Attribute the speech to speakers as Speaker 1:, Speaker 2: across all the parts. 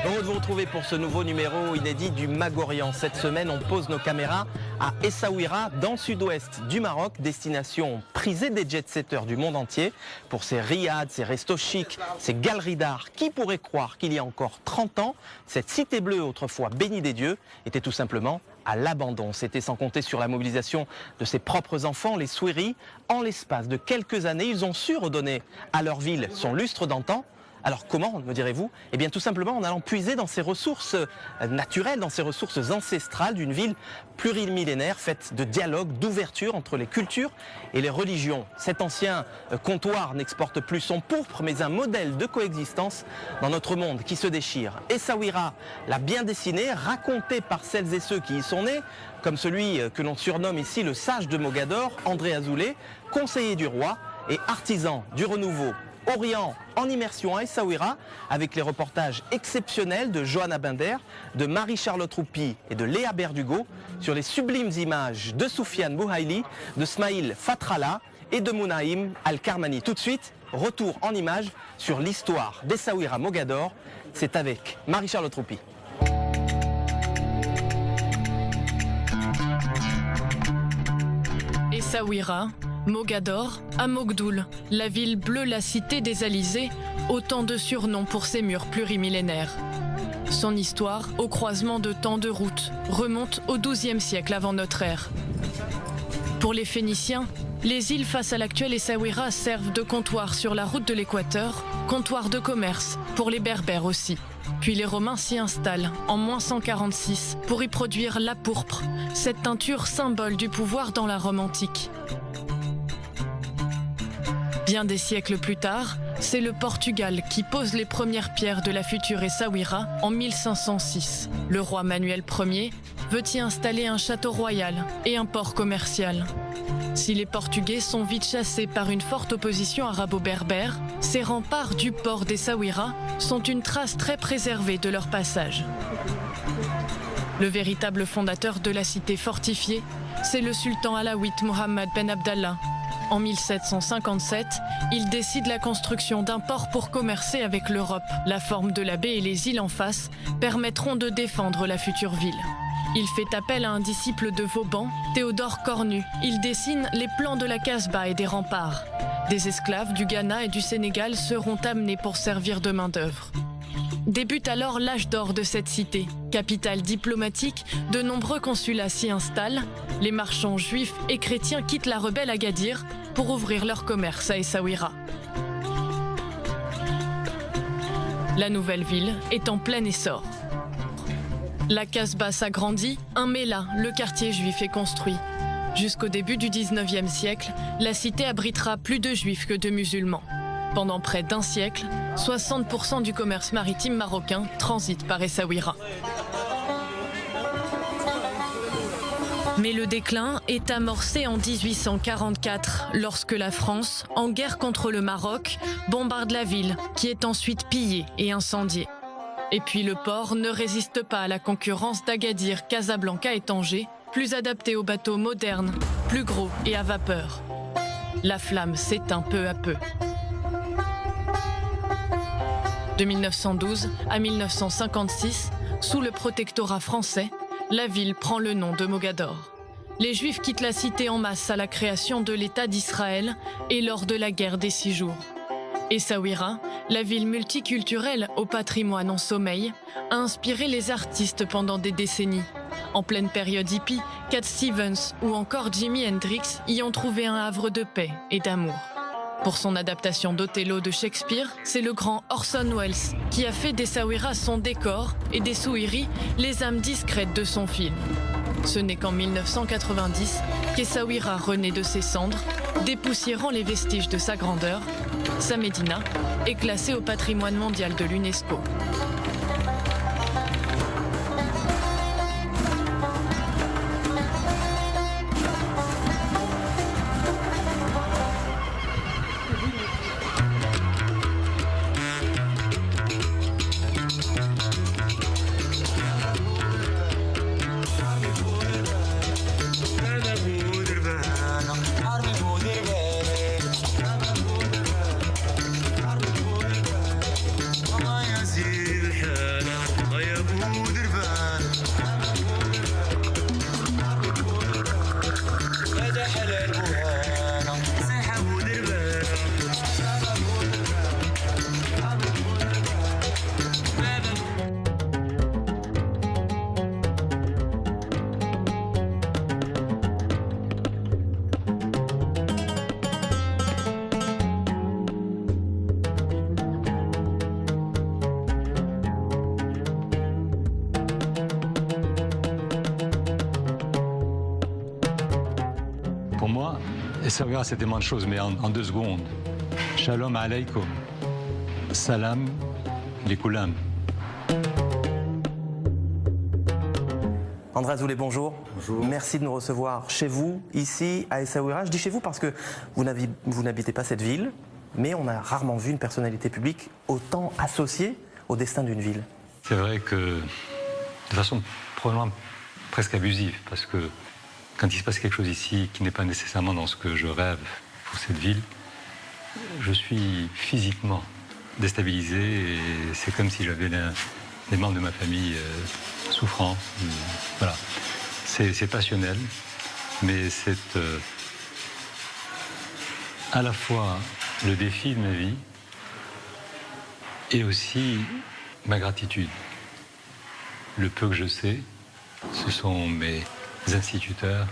Speaker 1: Heureux de vous retrouver pour ce nouveau numéro inédit du Mag-Orient. Cette semaine, on pose nos caméras à Essaouira, dans le sud-ouest du Maroc, destination prisée des jet-setters du monde entier. Pour ses riads, ses restos chics, ses galeries d'art, qui pourrait croire qu'il y a encore 30 ans, cette cité bleue, autrefois bénie des dieux, était tout simplement à l'abandon. C'était sans compter sur la mobilisation de ses propres enfants, les Souiri. En l'espace de quelques années, ils ont su redonner à leur ville son lustre d'antan. Alors comment, me direz-vous? Eh bien tout simplement en allant puiser dans ses ressources naturelles, dans ses ressources ancestrales d'une ville plurimillénaire faite de dialogue, d'ouverture entre les cultures et les religions. Cet ancien comptoir n'exporte plus son pourpre, mais un modèle de coexistence dans notre monde qui se déchire. Essaouira l'a bien dessiné, raconté par celles et ceux qui y sont nés, comme celui que l'on surnomme ici le sage de Mogador, André Azoulay, conseiller du roi et artisan du renouveau Orient en immersion à Essaouira, avec les reportages exceptionnels de Johanna Binder, de Marie-Charlotte Roupi et de Léa Berdugo sur les sublimes images de Soufiane Bouhaili, de Smaïl Fatrala et de Mounaïm Al-Karmani. Tout de suite, retour en images sur l'histoire d'Essaouira Mogador. C'est avec Marie-Charlotte Roupi.
Speaker 2: Essaouira, Mogador, à Mogdoul, la ville bleue, la cité des Alizés, autant de surnoms pour ses murs plurimillénaires. Son histoire, au croisement de tant de routes, remonte au XIIe siècle avant notre ère. Pour les Phéniciens, les îles face à l'actuel Essaouira servent de comptoir sur la route de l'Équateur, comptoir de commerce, pour les Berbères aussi. Puis les Romains s'y installent en -146 pour y produire la pourpre, cette teinture symbole du pouvoir dans la Rome antique. Bien des siècles plus tard, c'est le Portugal qui pose les premières pierres de la future Essaouira en 1506. Le roi Manuel Ier veut y installer un château royal et un port commercial. Si les Portugais sont vite chassés par une forte opposition arabo-berbère, ces remparts du port d'Essaouira sont une trace très préservée de leur passage. Le véritable fondateur de la cité fortifiée, c'est le sultan alaouite Mohammed Ben Abdallah. En 1757, il décide la construction d'un port pour commercer avec l'Europe. La forme de la baie et les îles en face permettront de défendre la future ville. Il fait appel à un disciple de Vauban, Théodore Cornu. Il dessine les plans de la Casbah et des remparts. Des esclaves du Ghana et du Sénégal seront amenés pour servir de main-d'œuvre. Débute alors l'âge d'or de cette cité. Capitale diplomatique, de nombreux consulats s'y installent. Les marchands juifs et chrétiens quittent la rebelle Agadir pour ouvrir leur commerce à Essaouira. La nouvelle ville est en plein essor. La Casbah s'agrandit, un Méla, le quartier juif, est construit. Jusqu'au début du 19e siècle, la cité abritera plus de juifs que de musulmans. Pendant près d'un siècle, 60% du commerce maritime marocain transite par Essaouira. Mais le déclin est amorcé en 1844, lorsque la France, en guerre contre le Maroc, bombarde la ville, qui est ensuite pillée et incendiée. Et puis le port ne résiste pas à la concurrence d'Agadir, Casablanca et Tanger, plus adaptés aux bateaux modernes, plus gros et à vapeur. La flamme s'éteint peu à peu. De 1912 à 1956, sous le protectorat français, la ville prend le nom de Mogador. Les Juifs quittent la cité en masse à la création de l'État d'Israël et lors de la guerre des 6 jours. Essaouira, la ville multiculturelle au patrimoine en sommeil, a inspiré les artistes pendant des décennies. En pleine période hippie, Cat Stevens ou encore Jimi Hendrix y ont trouvé un havre de paix et d'amour. Pour son adaptation d'Othello de Shakespeare, c'est le grand Orson Welles qui a fait d'Essaouira son décor et des Souiri les âmes discrètes de son film. Ce n'est qu'en 1990 qu'Essaouira renaît de ses cendres, dépoussiérant les vestiges de sa grandeur. Sa médina est classée au patrimoine mondial de l'UNESCO.
Speaker 3: Essaouira, c'est tellement de choses, mais en 2 secondes. Shalom alaykoum. Salam likoulam.
Speaker 1: André Azoulay, bonjour.
Speaker 4: Bonjour.
Speaker 1: Merci de nous recevoir chez vous, ici, à Essaouira. Je dis chez vous parce que vous n'habitez pas cette ville, mais on a rarement vu une personnalité publique autant associée au destin d'une ville.
Speaker 3: C'est vrai que, de façon probablement presque abusive, parce que quand il se passe quelque chose ici qui n'est pas nécessairement dans ce que je rêve pour cette ville, je suis physiquement déstabilisé et c'est comme si j'avais les membres de ma famille souffrant. Voilà. C'est passionnel, mais c'est à la fois le défi de ma vie et aussi ma gratitude. Le peu que je sais, ce sont mes instituteurs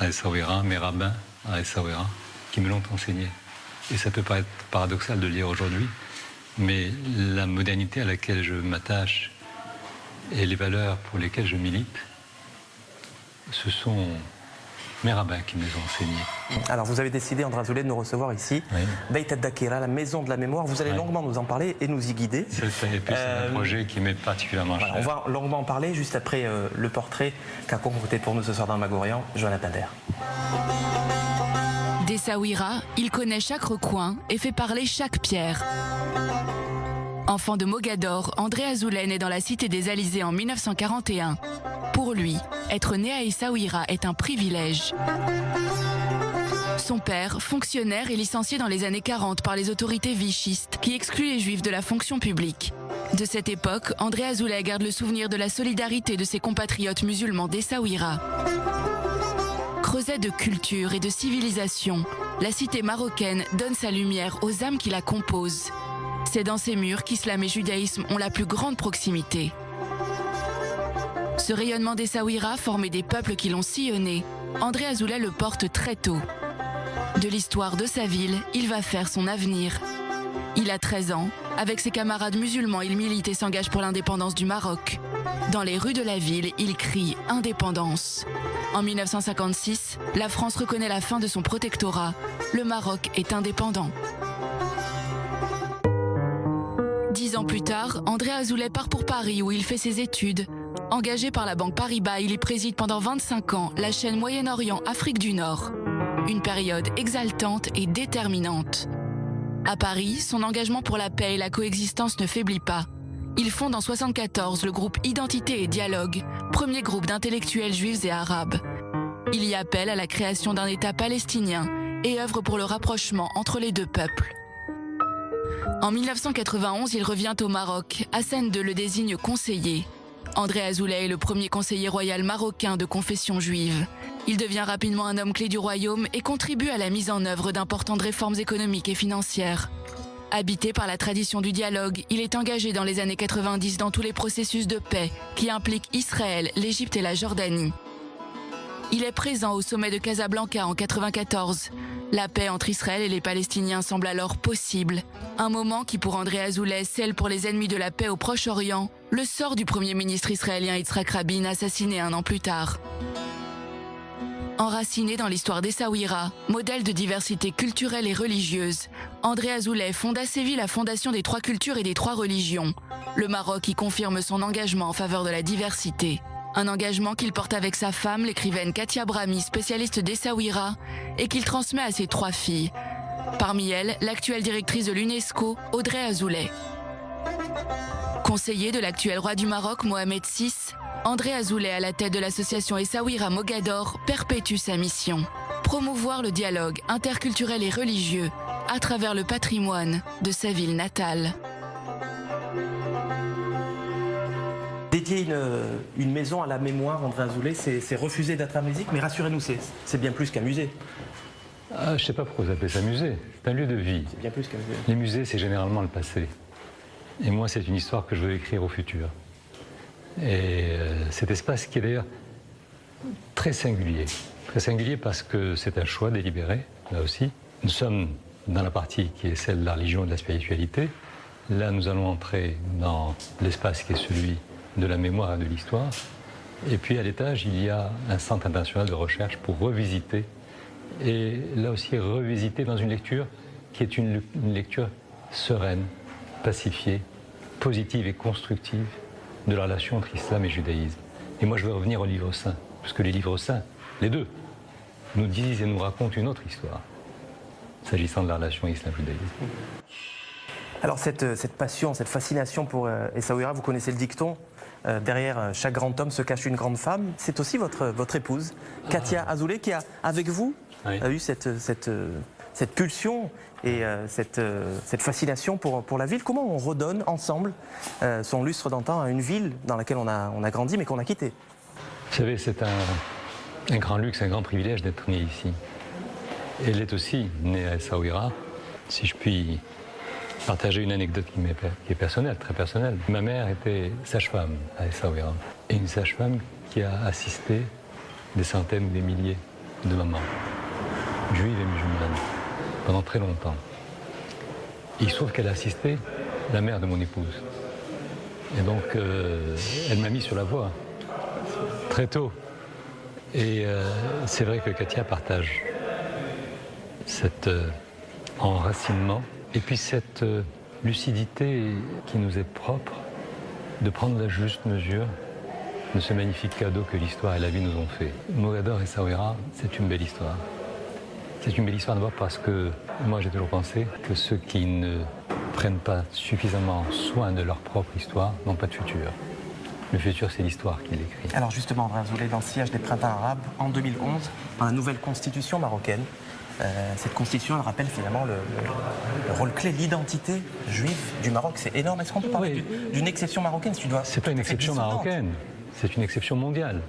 Speaker 3: à Essaouira, mes rabbins à Essaouira, qui me l'ont enseigné. Et ça peut paraître paradoxal de le dire aujourd'hui, mais la modernité à laquelle je m'attache et les valeurs pour lesquelles je milite, ce sont mes rabbins qui me les ont enseignés.
Speaker 1: Alors vous avez décidé, André Azoulay, de nous recevoir ici,
Speaker 3: Oui.
Speaker 1: Beit Dakira, la maison de la mémoire. Vous allez longuement nous en parler et nous y guider.
Speaker 3: C'est un projet qui m'est particulièrement cher.
Speaker 1: On va longuement en parler juste après le portrait qu'a concocté pour nous ce soir dans Magorian, Johanna Pinder.
Speaker 2: D'Essaouira, il connaît chaque recoin et fait parler chaque pierre. Enfant de Mogador, André Azoulay naît dans la cité des Alizés en 1941. Pour lui, être né à Essaouira est un privilège. Son père, fonctionnaire, est licencié dans les années 40 par les autorités vichistes qui excluent les juifs de la fonction publique. De cette époque, André Azoulay garde le souvenir de la solidarité de ses compatriotes musulmans d'Essaouira. Creuset de culture et de civilisation, la cité marocaine donne sa lumière aux âmes qui la composent. C'est dans ces murs qu'islam et judaïsme ont la plus grande proximité. Ce rayonnement d'Essaouira, formé des peuples qui l'ont sillonné, André Azoulay le porte très tôt. De l'histoire de sa ville, il va faire son avenir. Il a 13 ans. Avec ses camarades musulmans, il milite et s'engage pour l'indépendance du Maroc. Dans les rues de la ville, il crie « Indépendance ». En 1956, la France reconnaît la fin de son protectorat. Le Maroc est indépendant. 10 ans plus tard, André Azoulay part pour Paris où il fait ses études. Engagé par la banque Paribas, il y préside pendant 25 ans la chaîne Moyen-Orient-Afrique du Nord. Une période exaltante et déterminante. À Paris, son engagement pour la paix et la coexistence ne faiblit pas. Il fonde en 1974 le groupe Identité et Dialogue, premier groupe d'intellectuels juifs et arabes. Il y appelle à la création d'un État palestinien et œuvre pour le rapprochement entre les deux peuples. En 1991, il revient au Maroc. Hassan II le désigne conseiller. André Azoulay est le premier conseiller royal marocain de confession juive. Il devient rapidement un homme clé du royaume et contribue à la mise en œuvre d'importantes réformes économiques et financières. Habité par la tradition du dialogue, il est engagé dans les années 90 dans tous les processus de paix qui impliquent Israël, l'Égypte et la Jordanie. Il est présent au sommet de Casablanca en 1994. La paix entre Israël et les Palestiniens semble alors possible. Un moment qui pour André Azoulay scelle pour les ennemis de la paix au Proche-Orient le sort du premier ministre israélien Yitzhak Rabin assassiné 1 an plus tard. Enraciné dans l'histoire d'Essaouira, modèle de diversité culturelle et religieuse, André Azoulay fonde à Séville la Fondation des 3 cultures et des 3 religions. Le Maroc y confirme son engagement en faveur de la diversité. Un engagement qu'il porte avec sa femme, l'écrivaine Katia Brahmi, spécialiste d'Essaouira, et qu'il transmet à ses 3 filles. Parmi elles, l'actuelle directrice de l'UNESCO, Audrey Azoulay. Conseiller de l'actuel roi du Maroc, Mohamed VI, André Azoulay, à la tête de l'association Essaouira Mogador, perpétue sa mission. Promouvoir le dialogue interculturel et religieux à travers le patrimoine de sa ville natale.
Speaker 1: Dédier une maison à la mémoire, André Azoulay, c'est refuser d'être un musée, mais rassurez-nous, c'est bien plus qu'un musée.
Speaker 3: Je ne sais pas pourquoi vous appelez ça musée. C'est un lieu de vie.
Speaker 1: C'est bien plus qu'un musée.
Speaker 3: Les musées, c'est généralement le passé. Et moi, c'est une histoire que je veux écrire au futur. Et cet espace qui est d'ailleurs très singulier. Très singulier parce que c'est un choix délibéré, là aussi. Nous sommes dans la partie qui est celle de la religion et de la spiritualité. Là, nous allons entrer dans l'espace qui est celui de la mémoire et de l'histoire. Et puis, à l'étage, il y a un centre international de recherche pour revisiter et là aussi revisiter dans une lecture qui est une lecture sereine, pacifiée, positive et constructive de la relation entre islam et judaïsme. Et moi je veux revenir aux livres saints, parce que les livres saints, les deux, nous disent et nous racontent une autre histoire, s'agissant de la relation islam-judaïsme.
Speaker 1: Alors cette passion, cette fascination pour Essaouira, vous connaissez le dicton, derrière chaque grand homme se cache une grande femme. C'est aussi votre épouse, Katia Azoulay, qui a, avec vous, a eu cette pulsion et cette fascination pour la ville. Comment on redonne ensemble son lustre d'antan à une ville dans laquelle on a grandi mais qu'on a quittée?
Speaker 3: Vous savez, c'est un grand luxe, un grand privilège d'être né ici. Elle est aussi née à Essaouira, si je puis partager une anecdote qui est personnelle, très personnelle. Ma mère était sage-femme à Essaouira, et une sage-femme qui a assisté des centaines ou des milliers de mamans, juives et musulmanes, pendant très longtemps. Il se trouve qu'elle a assisté la mère de mon épouse. Et donc, elle m'a mis sur la voie, très tôt. Et c'est vrai que Katia partage cet enracinement et puis cette lucidité qui nous est propre de prendre la juste mesure de ce magnifique cadeau que l'histoire et la vie nous ont fait. Mogador et Essaouira, c'est une belle histoire. C'est une belle histoire d'abord parce que moi j'ai toujours pensé que ceux qui ne prennent pas suffisamment soin de leur propre histoire n'ont pas de futur. Le futur, c'est l'histoire qui l'écrit.
Speaker 1: Alors justement, André Azoulay, dans le sillage des printemps arabes, en 2011, dans la nouvelle constitution marocaine, cette constitution, elle rappelle finalement le rôle clé, l'identité juive du Maroc. C'est énorme. Est-ce qu'on peut parler d'une exception marocaine?
Speaker 3: C'est pas une exception marocaine, c'est une exception mondiale.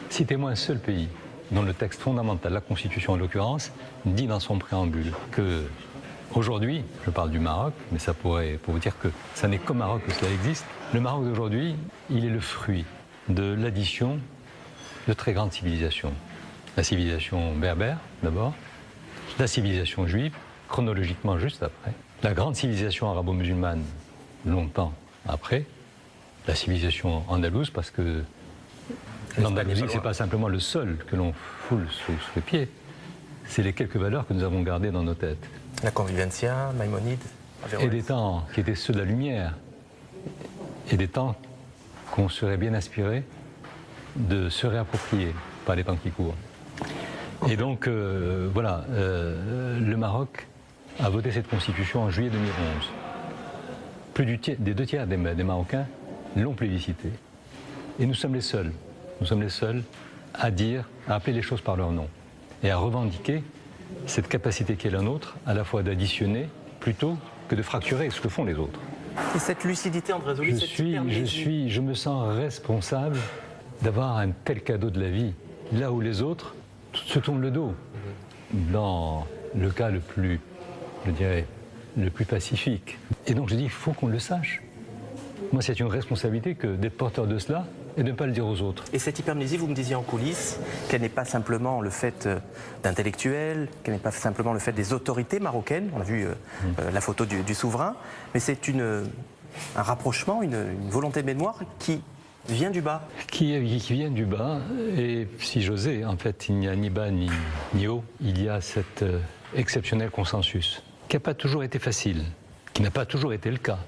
Speaker 3: Citez-moi un seul pays dont le texte fondamental, la Constitution en l'occurrence, dit dans son préambule que aujourd'hui, je parle du Maroc, mais ça pourrait, pour vous dire que ça n'est qu'au Maroc que cela existe, le Maroc d'aujourd'hui, il est le fruit de l'addition de très grandes civilisations. La civilisation berbère, d'abord, la civilisation juive, chronologiquement juste après, la grande civilisation arabo-musulmane, longtemps après, la civilisation andalouse, parce que l'Andalousie, ce n'est pas simplement le sol que l'on foule sous les pieds, c'est les quelques valeurs que nous avons gardées dans nos têtes.
Speaker 1: La convivencia, Maïmonide,
Speaker 3: et des temps qui étaient ceux de la lumière, et des temps qu'on serait bien inspiré de se réapproprier par les temps qui courent. Et donc, voilà, le Maroc a voté cette constitution en juillet 2011. Plus des 2 tiers des Marocains l'ont plébiscité. Et nous sommes les seuls à dire, à appeler les choses par leur nom et à revendiquer cette capacité qui est la nôtre, à la fois d'additionner plutôt que de fracturer ce que font les autres.
Speaker 1: Et cette lucidité, André Azoulay,
Speaker 3: je me sens responsable d'avoir un tel cadeau de la vie, là où les autres se tournent le dos. Dans le cas le plus, je dirais, le plus pacifique. Et donc je dis, il faut qu'on le sache. Moi, c'est une responsabilité que d'être porteur de cela et de ne pas le dire aux autres.
Speaker 1: Et cette hypermnésie, vous me disiez en coulisses, qu'elle n'est pas simplement le fait d'intellectuels, qu'elle n'est pas simplement le fait des autorités marocaines, on a vu la photo du souverain, mais c'est un rapprochement, une volonté de mémoire qui vient du bas.
Speaker 3: Qui vient du bas, et si j'osais, en fait, il n'y a ni bas ni haut, il y a cet exceptionnel consensus, qui n'a pas toujours été facile, qui n'a pas toujours été le cas.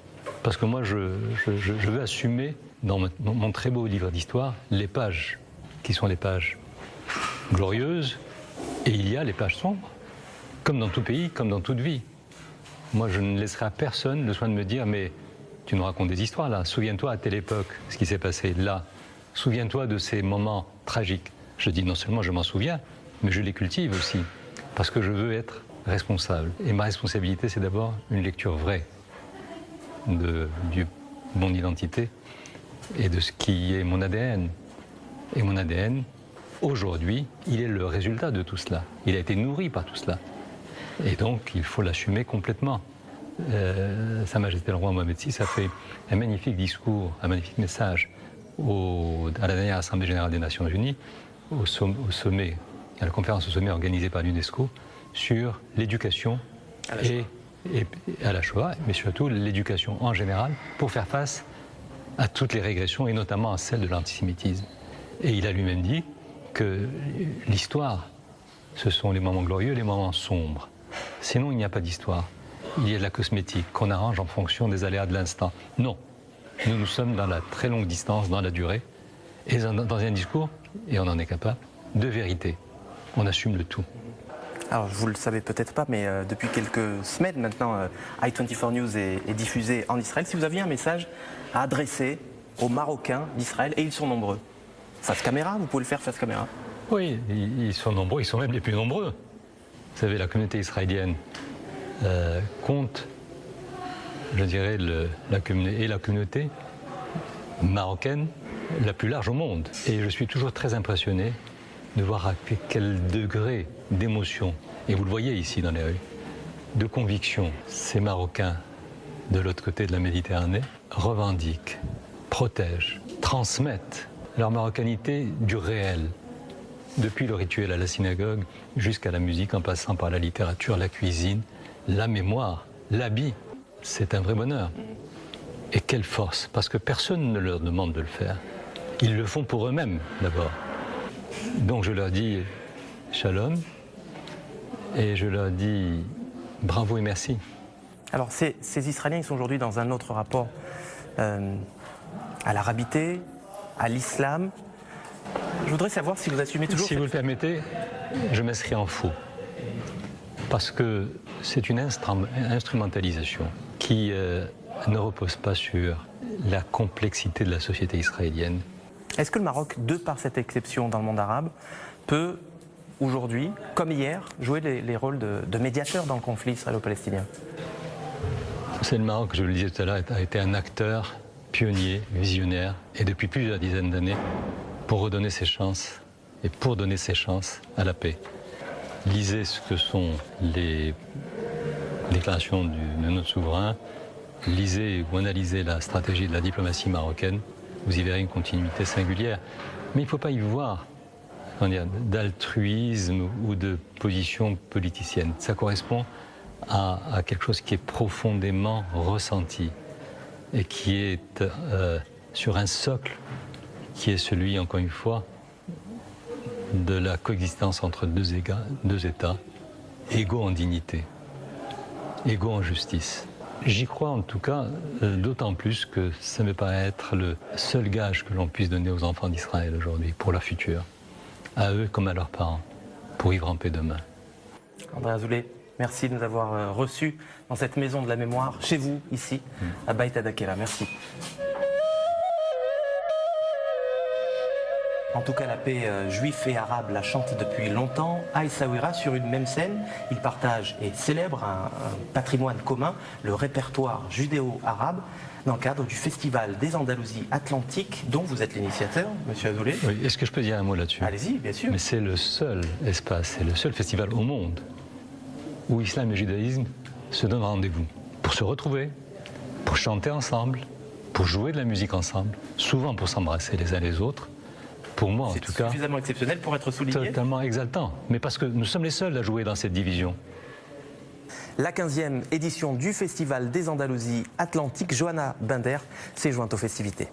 Speaker 3: Parce que moi, je veux assumer, dans mon très beau livre d'histoire, les pages qui sont les pages glorieuses, et il y a les pages sombres, comme dans tout pays, comme dans toute vie. Moi, je ne laisserai à personne le soin de me dire, mais tu nous racontes des histoires là, souviens-toi à telle époque, ce qui s'est passé là, souviens-toi de ces moments tragiques. Je dis non seulement je m'en souviens, mais je les cultive aussi, parce que je veux être responsable. Et ma responsabilité, c'est d'abord une lecture vraie de mon identité et de ce qui est mon ADN. Et mon ADN, aujourd'hui, il est le résultat de tout cela. Il a été nourri par tout cela. Et donc, il faut l'assumer complètement. Sa Majesté le Roi Mohamed VI a fait un magnifique discours, un magnifique message à la dernière Assemblée Générale des Nations Unies, au sommet, à la conférence au sommet organisée par l'UNESCO, sur l'éducation et à la Shoah, mais surtout l'éducation en général, pour faire face à toutes les régressions, et notamment à celle de l'antisémitisme. Et il a lui-même dit que l'histoire Ce sont les moments glorieux, les moments sombres. Sinon, il n'y a pas d'histoire. Il y a de la cosmétique qu'on arrange en fonction des aléas de l'instant. Non, nous sommes dans la très longue distance, dans la durée, et dans un discours, et on en est capable, de vérité. On assume le tout.
Speaker 1: Alors, vous ne le savez peut-être pas, mais depuis quelques semaines maintenant, i24 News est diffusé en Israël. Si vous aviez un message à adresser aux Marocains d'Israël, et ils sont nombreux, face caméra, vous pouvez le faire face caméra.
Speaker 3: Oui, ils sont nombreux, ils sont même les plus nombreux. Vous savez, la communauté israélienne compte, je dirais, la communauté marocaine la plus large au monde. Et je suis toujours très impressionné de voir à quel degré d'émotion, et vous le voyez ici dans les rues, de conviction, ces Marocains de l'autre côté de la Méditerranée revendiquent, protègent, transmettent leur marocanité du réel, depuis le rituel à la synagogue jusqu'à la musique, en passant par la littérature, la cuisine, la mémoire, l'habit. C'est un vrai bonheur. Et quelle force, parce que personne ne leur demande de le faire. Ils le font pour eux-mêmes d'abord. Donc je leur dis shalom et je leur dis bravo et merci.
Speaker 1: Alors ces Israéliens, ils sont aujourd'hui dans un autre rapport à l'arabité, à l'islam. Je voudrais savoir si vous assumez toujours...
Speaker 3: Si vous le permettez, je m'inscris en faux. Parce que c'est une instrumentalisation qui ne repose pas sur la complexité de la société israélienne.
Speaker 1: Est-ce que le Maroc, de par cette exception dans le monde arabe, peut aujourd'hui, comme hier, jouer les rôles de médiateur dans le conflit israélo-palestinien?
Speaker 3: C'est le Maroc, je le disais tout à l'heure, a été un acteur pionnier, visionnaire, et depuis plusieurs dizaines d'années, pour redonner ses chances, et pour donner ses chances à la paix. Lisez ce que sont les déclarations de notre souverain, lisez ou analysez la stratégie de la diplomatie marocaine, vous y verrez une continuité singulière. Mais il ne faut pas y voir d'altruisme ou de position politicienne. Ça correspond à quelque chose qui est profondément ressenti et qui est sur un socle qui est celui, encore une fois, de la coexistence entre deux États, égaux en dignité, égaux en justice. J'y crois en tout cas, d'autant plus que ça me paraît être le seul gage que l'on puisse donner aux enfants d'Israël aujourd'hui, pour leur futur, à eux comme à leurs parents, pour vivre en paix demain.
Speaker 1: André Azoulay, merci de nous avoir reçus dans cette maison de la mémoire, chez vous, ici, à Beit Hadakela. Merci. En tout cas, la paix juif et arabe la chante depuis longtemps. À Essaouira, sur une même scène, ils partagent et célèbrent un patrimoine commun, le répertoire judéo-arabe, dans le cadre du Festival des Andalousies Atlantiques, dont vous êtes l'initiateur, monsieur Azoulay.
Speaker 3: Oui, est-ce que je peux dire un mot là-dessus?
Speaker 1: Allez-y, bien sûr.
Speaker 3: Mais c'est le seul espace, c'est le seul festival au monde où islam et judaïsme se donnent rendez-vous pour se retrouver, pour chanter ensemble, pour jouer de la musique ensemble, souvent pour s'embrasser les uns les autres. Pour moi, en tout cas,
Speaker 1: c'est suffisamment exceptionnel pour être souligné.
Speaker 3: Totalement exaltant, mais parce que nous sommes les seuls à jouer dans cette division.
Speaker 1: La 15e édition du Festival des Andalousies Atlantiques, Johanna Binder s'est jointe aux festivités.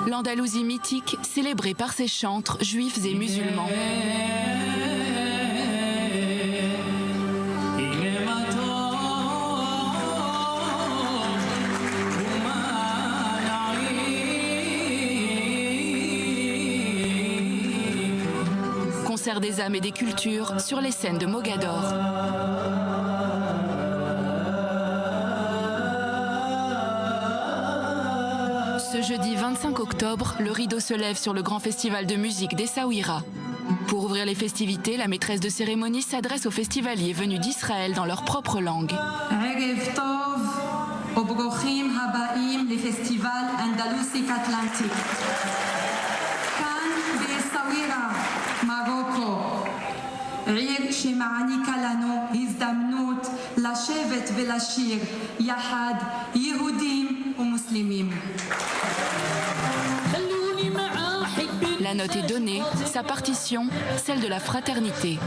Speaker 2: L'Andalousie mythique, célébrée par ses chantres juifs et musulmans. Concert des âmes et des cultures sur les scènes de Mogador. Ce jeudi 25 octobre, le rideau se lève sur le grand festival de musique d'Essaouira. Pour ouvrir les festivités, la maîtresse de cérémonie s'adresse aux festivaliers venus d'Israël dans leur propre langue.
Speaker 4: les festivals andalousiques atlantiques. כאן באסאווירה, מרוקו, עיר שמעניקה לנו הזדמנות לשבת ולשיר יחד יהודים ומוסלמים.
Speaker 2: La note est donnée, sa partition, celle de la fraternité.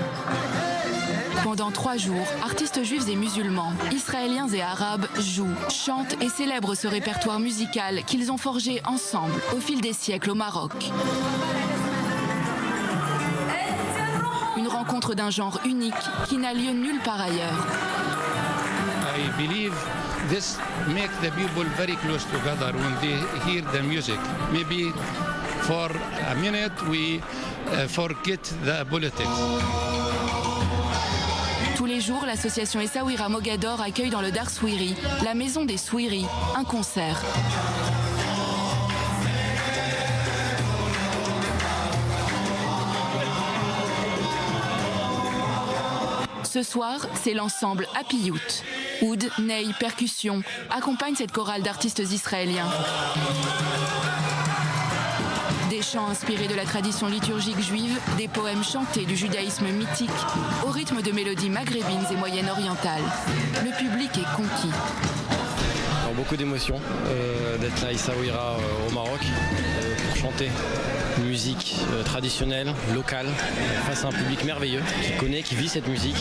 Speaker 5: Pendant 3 jours, artistes juifs et musulmans, israéliens et arabes jouent, chantent et célèbrent ce répertoire musical qu'ils ont forgé ensemble au fil des siècles au Maroc. Une rencontre d'un genre unique qui n'a lieu nulle part ailleurs.
Speaker 6: I believe this makes the people very close together when they hear the music. Maybe for a minute we forget the politics.
Speaker 5: Tous les jours, l'association Essaouira Mogador accueille dans le Dar Souiri, la maison des Souiri, un concert. Ce soir, c'est l'ensemble Happy Youth. Oud, ney, percussion accompagnent cette chorale d'artistes israéliens. Des chants inspirés de la tradition liturgique juive, des poèmes chantés du judaïsme mythique, au rythme de mélodies maghrébines et moyen-orientales. Le public est conquis.
Speaker 7: Alors, beaucoup d'émotions d'être là à Essaouira au Maroc pour chanter une musique traditionnelle, locale, face à un public merveilleux qui connaît, qui vit cette musique.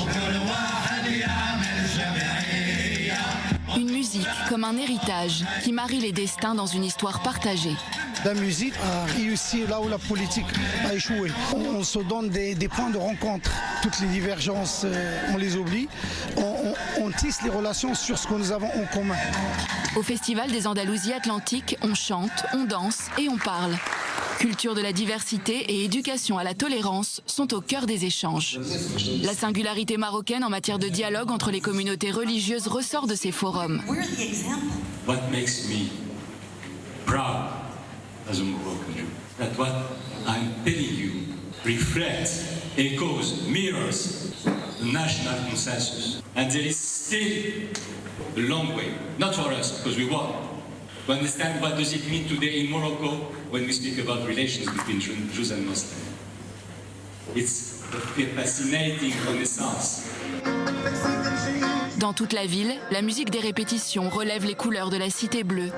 Speaker 5: Une musique comme un héritage qui marie les destins dans une histoire partagée.
Speaker 8: La musique a réussi là où la politique a échoué. On se donne des points de rencontre. Toutes les divergences, on les oublie. On tisse les relations sur ce que nous avons en commun.
Speaker 5: Au Festival des Andalousies Atlantiques, on chante, on danse et on parle. Culture de la diversité et éducation à la tolérance sont au cœur des échanges. La singularité marocaine en matière de dialogue entre les communautés religieuses ressort de ces forums.
Speaker 9: What makes me proud as a Moroccan Jew, that what I'm telling you reflects, echoes, mirrors the national consensus. And there is still a long way, not for us, because we won, to understand what does it mean today in Morocco when we speak about relations between Jews and Muslims. It's a fascinating renaissance.
Speaker 5: Dans toute la ville, la musique des répétitions relève les couleurs de la Cité Bleue.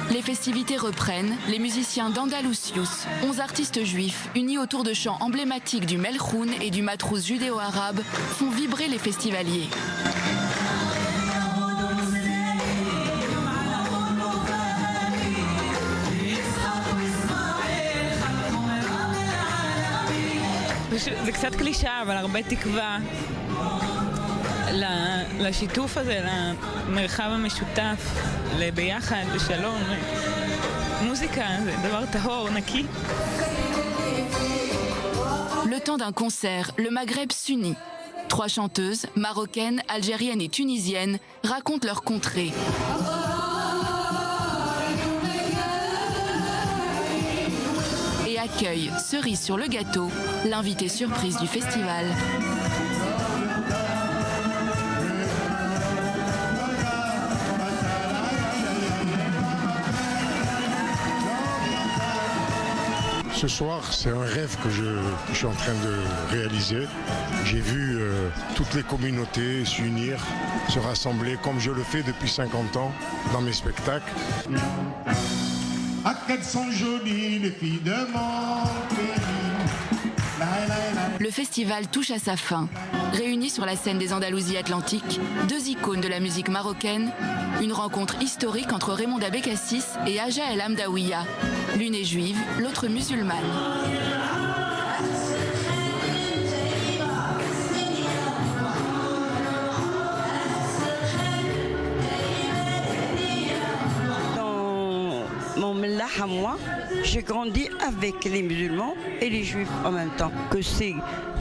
Speaker 5: Les festivités reprennent, les musiciens d'Andalousius, 11 artistes juifs unis autour de chants emblématiques du Melchoun et du Matrouz judéo-arabe, font vibrer les festivaliers.
Speaker 10: זה קצת קלישה, אבל הרבה תקווה לשיתוף הזה, למרחב המשותף, לביחד, בשלום. מוזיקה זה דבר טהור, נקי.
Speaker 5: Le temps d'un concert, le Maghreb s'unit. 3 chanteuses, marocaines, algériennes et tunisiennes, racontent leur contrée. Et accueillent, cerise sur le gâteau, l'invité surprise du festival.
Speaker 11: Ce soir, c'est un rêve que je suis en train de réaliser. J'ai vu toutes les communautés s'unir, se rassembler comme je le fais depuis 50 ans dans mes spectacles.
Speaker 12: Ah, qu'elles sont jolies les filles de mon pays.
Speaker 5: Le festival touche à sa fin. Réunis sur la scène des Andalousies Atlantiques, 2 icônes de la musique marocaine, une rencontre historique entre Raymond Abécassis et Aja El Hamdawiya. L'une est juive, l'autre musulmane.
Speaker 13: Mon mellah à moi, j'ai grandi avec les musulmans et les juifs en même temps. Que c'est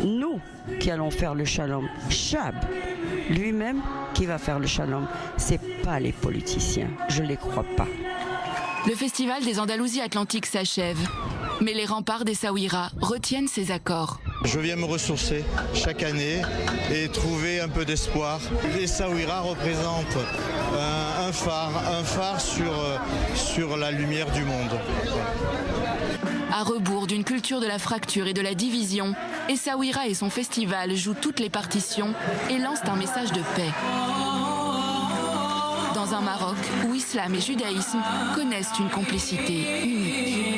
Speaker 13: nous qui allons faire le shalom. Chab, lui-même, qui va faire le shalom. C'est pas les politiciens, je les crois pas.
Speaker 5: Le festival des Andalousies Atlantiques s'achève, mais les remparts d'Essaouira retiennent ces accords.
Speaker 14: Je viens me ressourcer chaque année et trouver un peu d'espoir. Essaouira représente un phare sur la lumière du monde.
Speaker 5: À rebours d'une culture de la fracture et de la division, Essaouira et son festival jouent toutes les partitions et lancent un message de paix. Dans un Maroc où islam et judaïsme connaissent une complicité unique.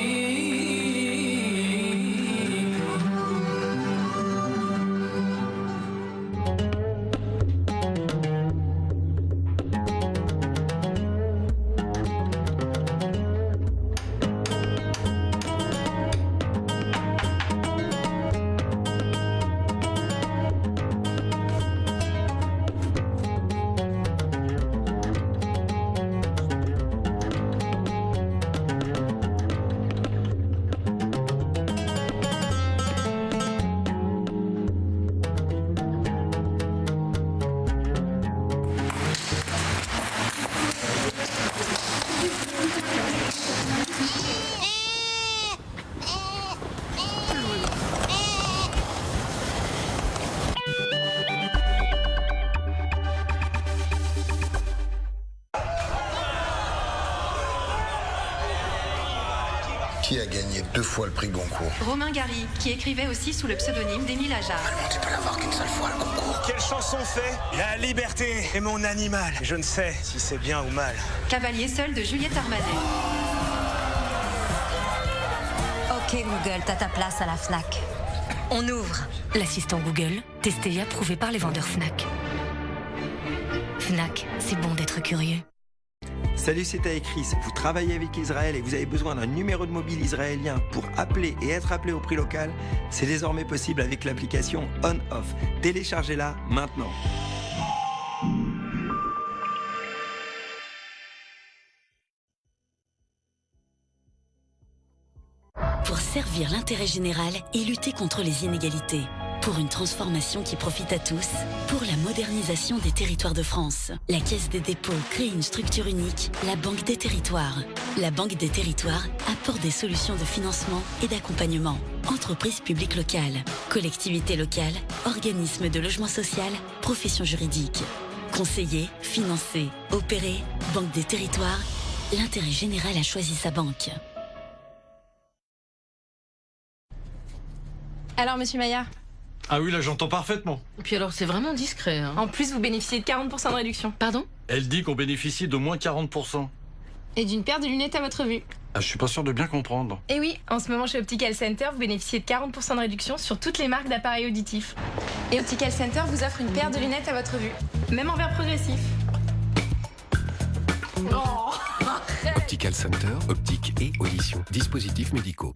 Speaker 15: Qui a gagné 2 fois le prix Goncourt?
Speaker 16: Romain Gary, qui écrivait aussi sous le pseudonyme d'Émile Ajar.
Speaker 15: Tu peux l'avoir qu'une seule fois le concours.
Speaker 17: Quelle chanson fait? La liberté est mon animal. Je ne sais si c'est bien ou mal.
Speaker 16: Cavalier seul de Juliette Armanet.
Speaker 18: Ok Google, t'as ta place à la Fnac. On ouvre. L'assistant Google, testé et approuvé par les vendeurs Fnac. Fnac, c'est bon d'être curieux.
Speaker 19: Salut, c'est Taïkris. Vous travaillez avec Israël et vous avez besoin d'un numéro de mobile israélien pour appeler et être appelé au prix local? C'est désormais possible avec l'application On-Off. Téléchargez-la maintenant.
Speaker 18: Pour servir l'intérêt général et lutter contre les inégalités. Pour une transformation qui profite à tous. Pour la modernisation des territoires de France. La Caisse des dépôts crée une structure unique, la Banque des territoires. La Banque des territoires apporte des solutions de financement et d'accompagnement. Entreprises publiques locales, collectivités locales, organismes de logement social, professions juridiques. Conseiller, financer, opérer, Banque des territoires. L'intérêt général a choisi sa banque.
Speaker 20: Alors, monsieur Maillard?
Speaker 21: Ah oui, là j'entends parfaitement.
Speaker 20: Et puis alors, c'est vraiment discret. Hein. En plus, vous bénéficiez de 40% de réduction. Pardon?
Speaker 21: Elle dit qu'on bénéficie de moins 40%.
Speaker 20: Et d'une paire de lunettes à votre vue.
Speaker 21: Ah, je suis pas sûr de bien comprendre.
Speaker 20: Et oui, en ce moment chez Optical Center, vous bénéficiez de 40% de réduction sur toutes les marques d'appareils auditifs. Et Optical Center vous offre une paire de lunettes à votre vue. Même en verre progressif. Oh,
Speaker 22: Optical Center, optique et audition. Dispositifs médicaux.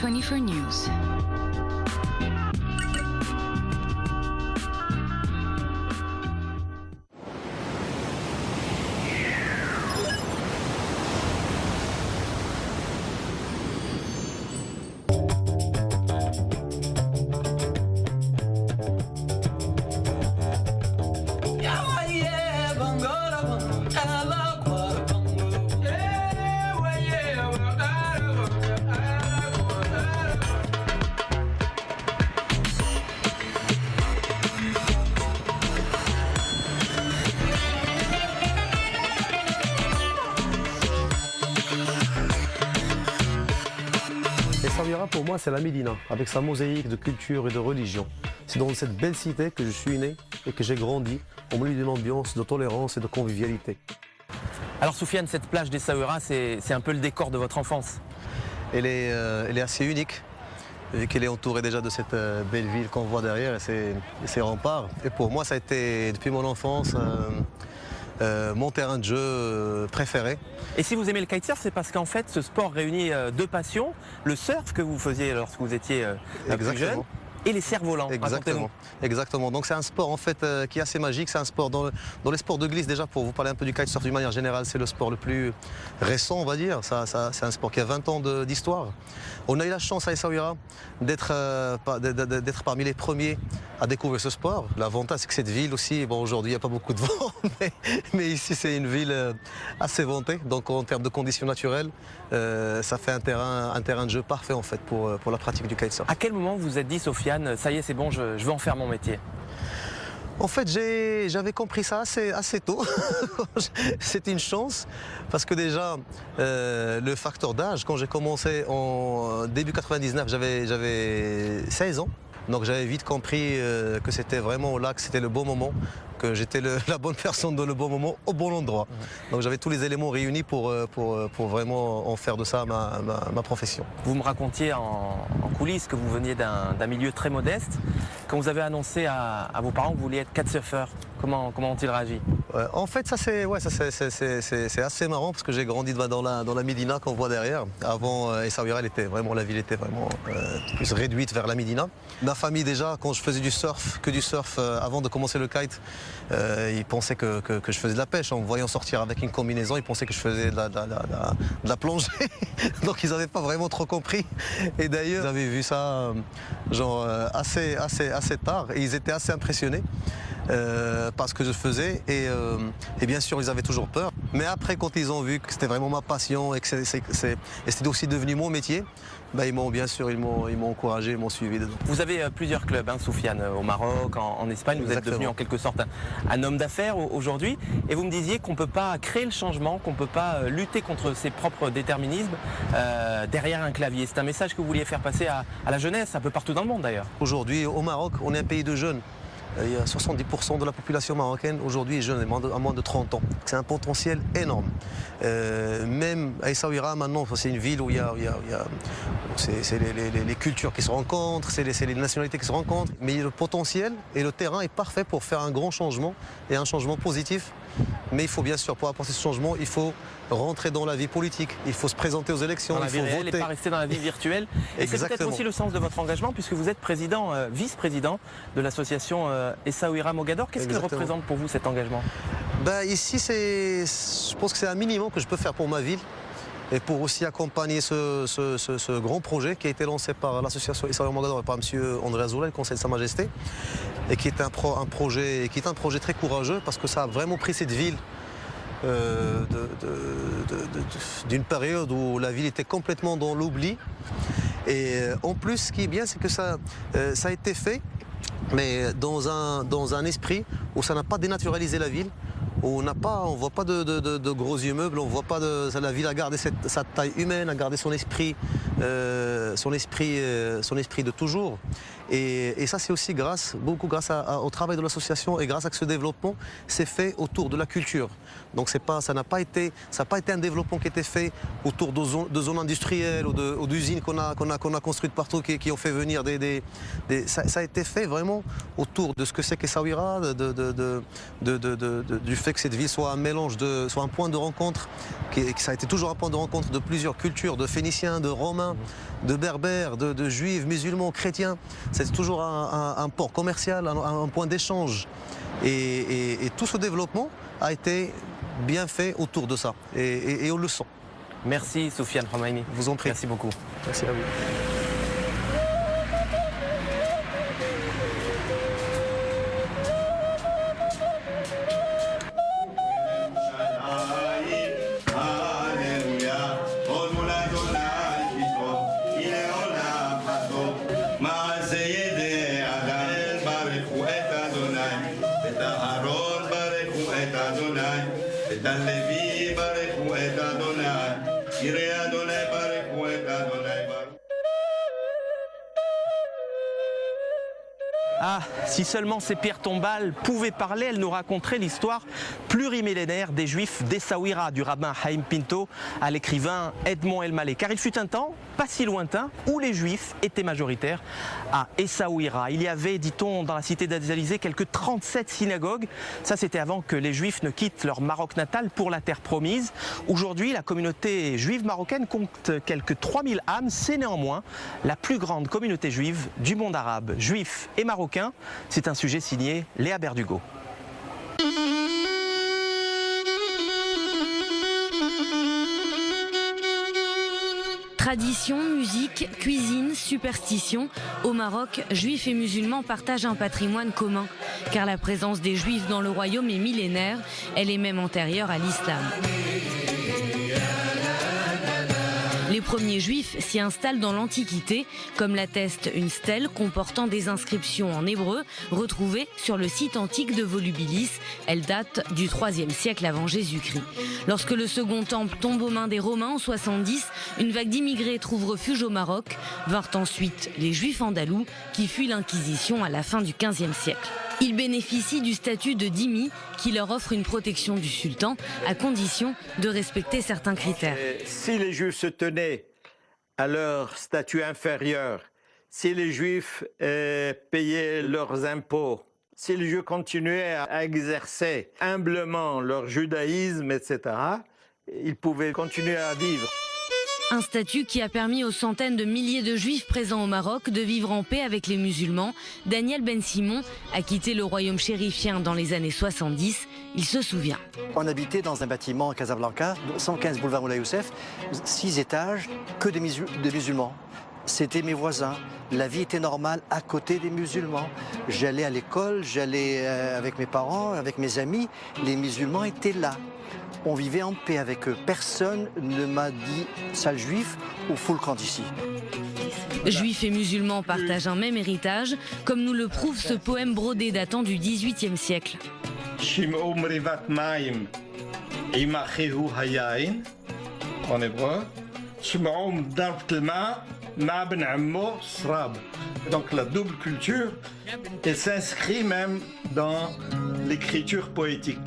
Speaker 2: I-24 News.
Speaker 23: Essaouira pour moi c'est la Médina, avec sa mosaïque de culture et de religion. C'est dans cette belle cité que je suis né et que j'ai grandi, au milieu d'une ambiance de tolérance et de convivialité.
Speaker 1: Alors Soufiane, cette plage d'Essaouira, c'est un peu le décor de votre enfance.
Speaker 23: Elle est assez unique, vu qu'elle est entourée déjà de cette belle ville qu'on voit derrière et ses remparts. Et pour moi, ça a été, depuis mon enfance, mon terrain de jeu préféré.
Speaker 1: Et si vous aimez le kitesurf, c'est parce qu'en fait, ce sport réunit deux passions, le surf que vous faisiez lorsque vous étiez plus jeune, et les cerfs-volants.
Speaker 23: Exactement. Exactement. Donc c'est un sport en fait qui est assez magique. C'est un sport dans les sports de glisse déjà, pour vous parler un peu du kitesurf d'une manière générale, c'est le sport le plus récent, on va dire. C'est un sport qui a 20 ans d'histoire. On a eu la chance à Essaouira d'être parmi les premiers à découvrir ce sport. L'avantage c'est que cette ville aussi, bon aujourd'hui il n'y a pas beaucoup de vent, mais ici c'est une ville assez ventée. Donc en termes de conditions naturelles, ça fait un terrain de jeu parfait en fait pour la pratique du kitesurf.
Speaker 1: À quel moment vous vous êtes dit, Sofiane, ça y est, c'est bon, je veux en faire mon métier?
Speaker 23: En fait, j'avais compris ça assez tôt. C'était une chance parce que déjà, le facteur d'âge, quand j'ai commencé en début 99, j'avais 16 ans. Donc j'avais vite compris que c'était vraiment là, que c'était le bon moment, que j'étais la bonne personne dans le bon moment, au bon endroit. Donc j'avais tous les éléments réunis pour vraiment en faire de ça ma profession.
Speaker 1: Vous me racontiez en coulisses que vous veniez d'un milieu très modeste. Quand vous avez annoncé à vos parents que vous vouliez être kitesurfer, comment ont-ils réagi?
Speaker 23: Ouais, en fait, ça c'est assez marrant parce que j'ai grandi dans la Médina qu'on voit derrière. Avant, Essaouira, la ville était vraiment plus réduite vers la Médina. Ma famille déjà, quand je faisais du surf, avant de commencer le kite, ils pensaient que je faisais de la pêche. En me voyant sortir avec une combinaison, ils pensaient que je faisais de la plongée. Donc ils n'avaient pas vraiment trop compris. Et d'ailleurs, ils avaient vu ça genre assez tard et ils étaient assez impressionnés. Par ce que je faisais et bien sûr ils avaient toujours peur, mais après quand ils ont vu que c'était vraiment ma passion et que c'était aussi devenu mon métier, bah, ils m'ont encouragé, ils m'ont suivi dedans.
Speaker 1: Vous avez plusieurs clubs, hein, Soufiane, au Maroc, en Espagne. Vous êtes devenu en quelque sorte un homme d'affaires aujourd'hui et vous me disiez qu'on ne peut pas créer le changement, qu'on ne peut pas lutter contre ses propres déterminismes derrière un clavier. C'est un message que vous vouliez faire passer à la jeunesse, un peu partout dans le monde d'ailleurs.
Speaker 23: Aujourd'hui au Maroc, on est un pays de jeunes. Il y a 70% de la population marocaine aujourd'hui est jeune, à moins de 30 ans. C'est un potentiel énorme. Même à Essaouira maintenant, c'est une ville où c'est les cultures qui se rencontrent, c'est les nationalités qui se rencontrent. Mais le potentiel et le terrain est parfait pour faire un grand changement et un changement positif. Mais il faut bien sûr, pour apporter ce changement, il faut rentrer dans la vie politique, il faut se présenter aux élections,
Speaker 1: il faut
Speaker 23: voter.
Speaker 1: Et pas rester dans la vie virtuelle. Et c'est peut-être aussi le sens de votre engagement, puisque vous êtes vice-président de l'association Essaouira Mogador. Qu'est-ce que représente pour vous cet engagement?
Speaker 23: Ici, je pense que c'est un minimum que je peux faire pour ma ville et pour aussi accompagner ce grand projet qui a été lancé par l'association Essaouira Mogador et par M. André Azoulay, le Conseil de Sa Majesté, et qui est un projet très courageux parce que ça a vraiment pris cette ville d'une période où la ville était complètement dans l'oubli. Et en plus, ce qui est bien, c'est que ça a été fait, mais dans un esprit où ça n'a pas dénaturalisé la ville. On ne voit pas de gros immeubles, on voit pas la ville a gardé sa taille humaine, a gardé son esprit de toujours. Et ça, c'est aussi beaucoup grâce au travail de l'association et grâce à ce développement, c'est fait autour de la culture. Donc ça n'a pas été un développement qui était fait autour de zones industrielles ou d'usines qu'on a construites partout qui ont fait venir ça a été fait vraiment autour de ce que c'est qu'Essaouira, du fait que cette ville soit un mélange, soit un point de rencontre, que ça a été toujours un point de rencontre de plusieurs cultures, de Phéniciens, de Romains, de Berbères, de Juifs, musulmans, chrétiens. C'est toujours un port commercial, un point d'échange. Et tout ce développement a été bien fait autour de ça. Et on le sent.
Speaker 1: Merci Soufiane Romaini.
Speaker 23: Vous en prie.
Speaker 1: Merci beaucoup.
Speaker 23: Merci à vous.
Speaker 1: Ah, si seulement ces pierres tombales pouvaient parler, elles nous raconteraient l'histoire plurimillénaire des Juifs d'Essaouira, du rabbin Haïm Pinto à l'écrivain Edmond El-Maleh. Car il fut un temps, pas si lointain, où les Juifs étaient majoritaires à Essaouira. Il y avait, dit-on, dans la cité d'Azalizé, quelques 37 synagogues. Ça, c'était avant que les Juifs ne quittent leur Maroc natal pour la terre promise. Aujourd'hui, la communauté juive marocaine compte quelques 3000 âmes. C'est néanmoins la plus grande communauté juive du monde arabe. Juifs et marocains, c'est un sujet signé Léa Berdugo.
Speaker 3: Tradition, musique, cuisine, superstition. Au Maroc, juifs et musulmans partagent un patrimoine commun, car la présence des juifs dans le royaume est millénaire, elle est même antérieure à l'islam. Les premiers juifs s'y installent dans l'Antiquité, comme l'atteste une stèle comportant des inscriptions en hébreu retrouvées sur le site antique de Volubilis. Elle date du IIIe siècle avant Jésus-Christ. Lorsque le second temple tombe aux mains des Romains en 70, une vague d'immigrés trouve refuge au Maroc. Vinrent ensuite les Juifs andalous qui fuient l'Inquisition à la fin du XVe siècle. Ils bénéficient du statut de dhimmi qui leur offre une protection du sultan à condition de respecter certains critères.
Speaker 4: Si les Juifs se tenaient à leur statut inférieur, si les Juifs payaient leurs impôts Si les Juifs continuaient à exercer humblement leur judaïsme, etc., ils pouvaient continuer à vivre.
Speaker 3: Un statut qui a permis aux centaines de milliers de Juifs présents au Maroc de vivre en paix avec les musulmans. Daniel Ben Simon a quitté le royaume chérifien dans les années 70. Il se souvient.
Speaker 6: On habitait dans un bâtiment à Casablanca, 115 boulevard Moulay Youssef, 6 étages, que des musulmans. C'était mes voisins. La vie était normale à côté des musulmans. J'allais à l'école, j'allais avec mes parents, avec mes amis. Les musulmans étaient là. On vivait en paix avec eux. Personne ne m'a dit « sale juif » ou « fous le camp d'ici ».
Speaker 3: Juifs et musulmans partagent un même héritage, comme nous le prouve ce poème brodé datant du XVIIIe siècle.
Speaker 12: En hébreu, donc la double culture, elle s'inscrit même dans l'écriture poétique.